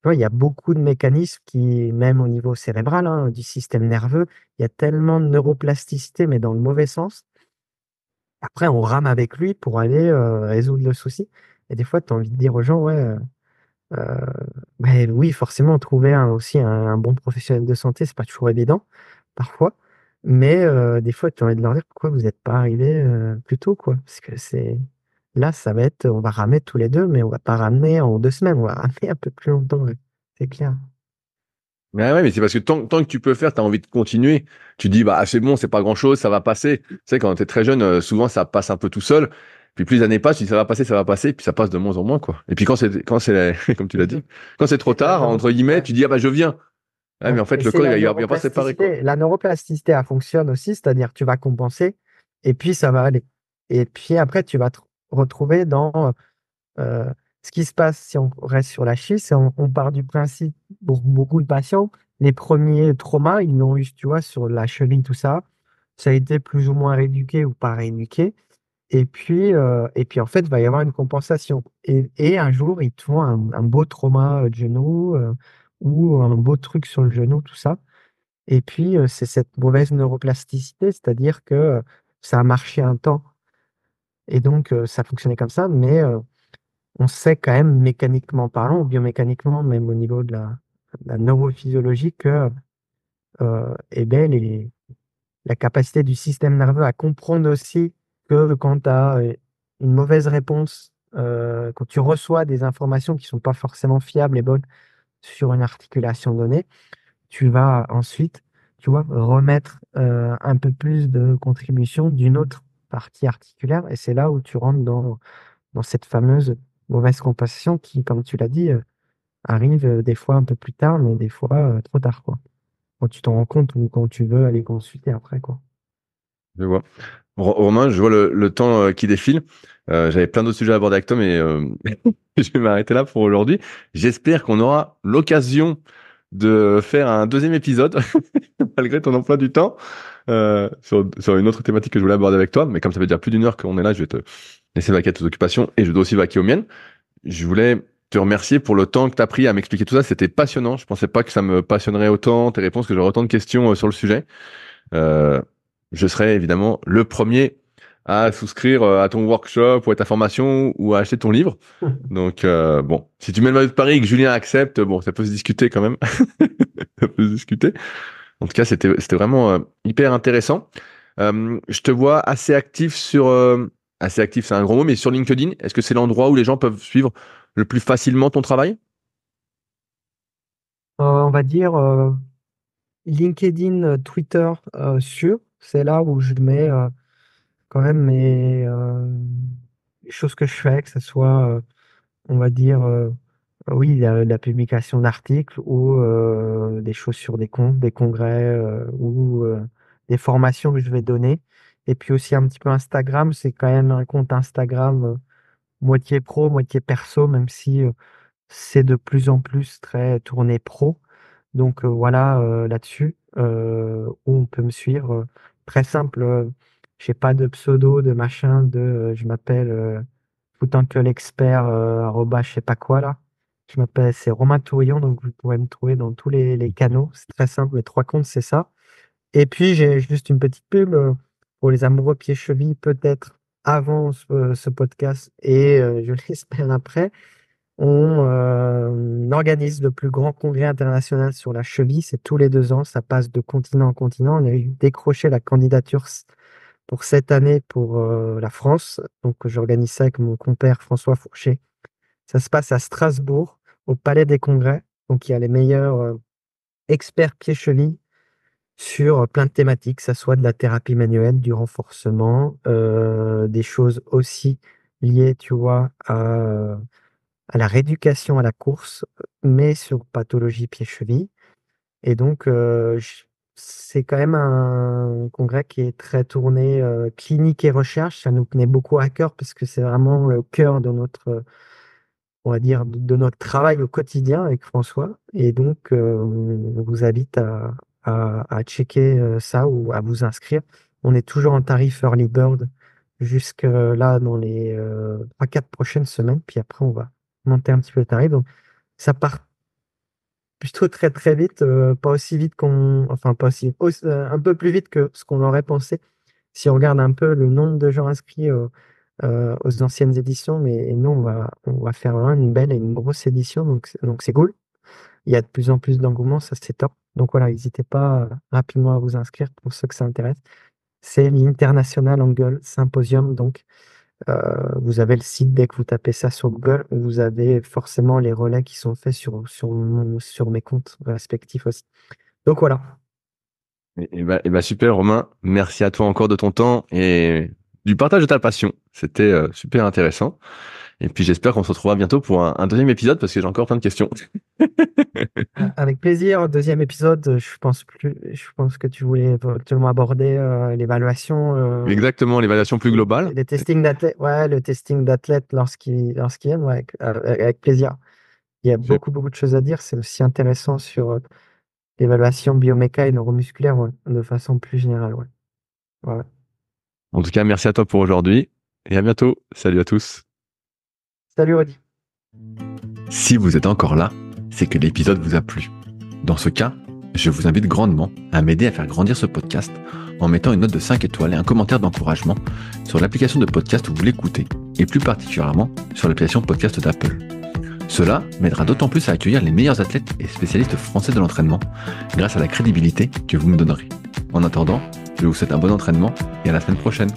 vois, il y a beaucoup de mécanismes qui, même au niveau cérébral, hein, du système nerveux, il y a tellement de neuroplasticité, mais dans le mauvais sens. Après, on rame avec lui pour aller résoudre le souci. Et des fois, tu as envie de dire aux gens, ouais, euh, ben oui, forcément, trouver aussi un bon professionnel de santé, c'est pas toujours évident, parfois. Mais des fois, tu as envie de leur dire pourquoi vous n'êtes pas arrivé plus tôt, quoi. Parce que là, ça va être, on va ramer tous les deux, mais on va pas ramener en 2 semaines, on va ramener un peu plus longtemps, ouais. C'est clair. Mais ouais, mais c'est parce que tant que tu peux faire, tu as envie de continuer. Tu dis, bah, c'est bon, c'est pas grand-chose, ça va passer. Tu sais, quand tu es très jeune, souvent, ça passe un peu tout seul. Puis plus les années passent, tu dis, ça va passer, puis ça passe de moins en moins, quoi. Et puis comme tu l'as dit, quand c'est trop Et la tard, entre guillemets, ouais, tu dis, ah bah, je viens. Ouais, ouais. mais en fait, Et le c'est corps, la il va pas se réparer, quoi. neuroplasticité. La neuroplasticité, elle fonctionne aussi, c'est-à-dire tu vas compenser et puis ça va aller. Et puis après, tu vas te retrouver dans Euh, ce qui se passe, si on reste sur la chie, c'est on part du principe, pour beaucoup de patients, les premiers traumas, ils l'ont eu, tu vois, sur la cheville, tout ça. Ça a été plus ou moins rééduqué ou pas rééduqué. Et puis en fait, il va y avoir une compensation. Et un jour, ils te font un beau trauma de genou ou un beau truc sur le genou, tout ça. Et puis, c'est cette mauvaise neuroplasticité, c'est-à-dire que ça a marché un temps. Et donc, ça fonctionnait comme ça, mais on sait quand même mécaniquement parlant, ou biomécaniquement, même au niveau de la neurophysiologie, que eh ben, la capacité du système nerveux à comprendre aussi que quand tu as une mauvaise réponse, quand tu reçois des informations qui sont pas forcément fiables et bonnes sur une articulation donnée, tu vas ensuite, tu vois, remettre un peu plus de contribution d'une autre partie articulaire, et c'est là où tu rentres dans cette fameuse mauvaise compensation qui, comme tu l'as dit, arrive des fois un peu plus tard, mais des fois trop tard, quoi. Quand tu t'en rends compte ou quand tu veux aller consulter après, quoi. Je vois. Romain, je vois le temps qui défile. J'avais plein d'autres sujets à aborder avec toi, mais je vais m'arrêter là pour aujourd'hui. J'espère qu'on aura l'occasion de faire un deuxième épisode, malgré ton emploi du temps, sur une autre thématique que je voulais aborder avec toi. Mais comme ça fait déjà plus d'une heure qu'on est là, je vais te laisser vaquer à tes occupations et je dois aussi vaquer aux miennes. Je voulais te remercier pour le temps que tu as pris à m'expliquer tout ça. C'était passionnant. Je pensais pas que ça me passionnerait autant, tes réponses, que j'aurais autant de questions sur le sujet. Euh, je serai évidemment le premier à souscrire à ton workshop ou à ta formation ou à acheter ton livre. Donc, bon, si tu mets le maillot de Paris et que Julien accepte, bon, ça peut se discuter quand même. Ça peut se discuter. En tout cas, c'était vraiment hyper intéressant. Je te vois assez actif assez actif, c'est un gros mot, mais sur LinkedIn, est-ce que c'est l'endroit où les gens peuvent suivre le plus facilement ton travail? On va dire LinkedIn, Twitter, sûr, c'est là où je mets quand même les choses que je fais, que ce soit, on va dire, oui, la publication d'articles ou des choses sur des comptes, des congrès ou des formations que je vais donner. Et puis aussi un petit peu Instagram, c'est quand même un compte Instagram moitié pro, moitié perso, même si c'est de plus en plus très tourné pro. Donc voilà, là-dessus, où on peut me suivre. Très simple, j'ai pas de pseudo, de machin, je m'appelle Foutanque l'expert, arroba je sais pas quoi là. Je m'appelle, c'est Romain Tourillon, donc vous pourrez me trouver dans tous les canaux. C'est très simple, les 3 comptes, c'est ça. Et puis j'ai juste une petite pub pour les amoureux pieds-chevilles, peut-être avant ce podcast et je l'espère après. On organise le plus grand congrès international sur la cheville. C'est tous les 2 ans. Ça passe de continent en continent. On a eu décroché la candidature pour cette année pour la France. Donc, j'organise ça avec mon compère François Fourchet. Ça se passe à Strasbourg, au Palais des Congrès. Donc, il y a les meilleurs experts pieds-chevilles sur plein de thématiques, que ça soit de la thérapie manuelle, du renforcement, des choses aussi liées, tu vois, à la rééducation à la course, mais sur pathologie pied-cheville. Et donc, c'est quand même un congrès qui est très tourné clinique et recherche. Ça nous tenait beaucoup à cœur parce que c'est vraiment le cœur de notre, on va dire, de notre travail au quotidien avec François. Et donc, on vous invite à checker ça ou à vous inscrire. On est toujours en tarif Early Bird jusque là dans les 3-4 prochaines semaines. Puis après, on va monter un petit peu le tarif. Donc, ça part plutôt très très vite, pas aussi vite enfin pas aussi, un peu plus vite que ce qu'on aurait pensé. Si on regarde un peu le nombre de gens inscrits aux anciennes éditions, mais nous on va faire vraiment une belle et une grosse édition, donc c'est cool. Il y a de plus en plus d'engouement, ça c'est top. Donc voilà, n'hésitez pas rapidement à vous inscrire pour ceux que ça intéresse. C'est l'International Angle Symposium, donc vous avez le site, dès que vous tapez ça sur Google, vous avez forcément les relais qui sont faits sur mes comptes respectifs aussi. Donc voilà. Et bah, super, Romain. Merci à toi encore de ton temps et du partage de ta passion. C'était super intéressant. Et puis j'espère qu'on se retrouvera bientôt pour un deuxième épisode parce que j'ai encore plein de questions. Avec plaisir. Deuxième épisode, je pense que tu voulais éventuellement aborder l'évaluation, Exactement, l'évaluation plus globale. les testing d'athlètes, ouais, le testing d'athlètes lorsqu'ils viennent, ouais, avec plaisir. Il y a beaucoup de choses à dire. C'est aussi intéressant sur l'évaluation bioméca et neuromusculaire, ouais, de façon plus générale, ouais. Ouais. En tout cas, merci à toi pour aujourd'hui et à bientôt. Salut à tous. Salut Rudy. Si vous êtes encore là, c'est que l'épisode vous a plu. Dans ce cas, je vous invite grandement à m'aider à faire grandir ce podcast en mettant une note de 5 étoiles et un commentaire d'encouragement sur l'application de podcast où vous l'écoutez, et plus particulièrement sur l'application podcast d'Apple. Cela m'aidera d'autant plus à accueillir les meilleurs athlètes et spécialistes français de l'entraînement grâce à la crédibilité que vous me donnerez. En attendant, je vous souhaite un bon entraînement et à la semaine prochaine.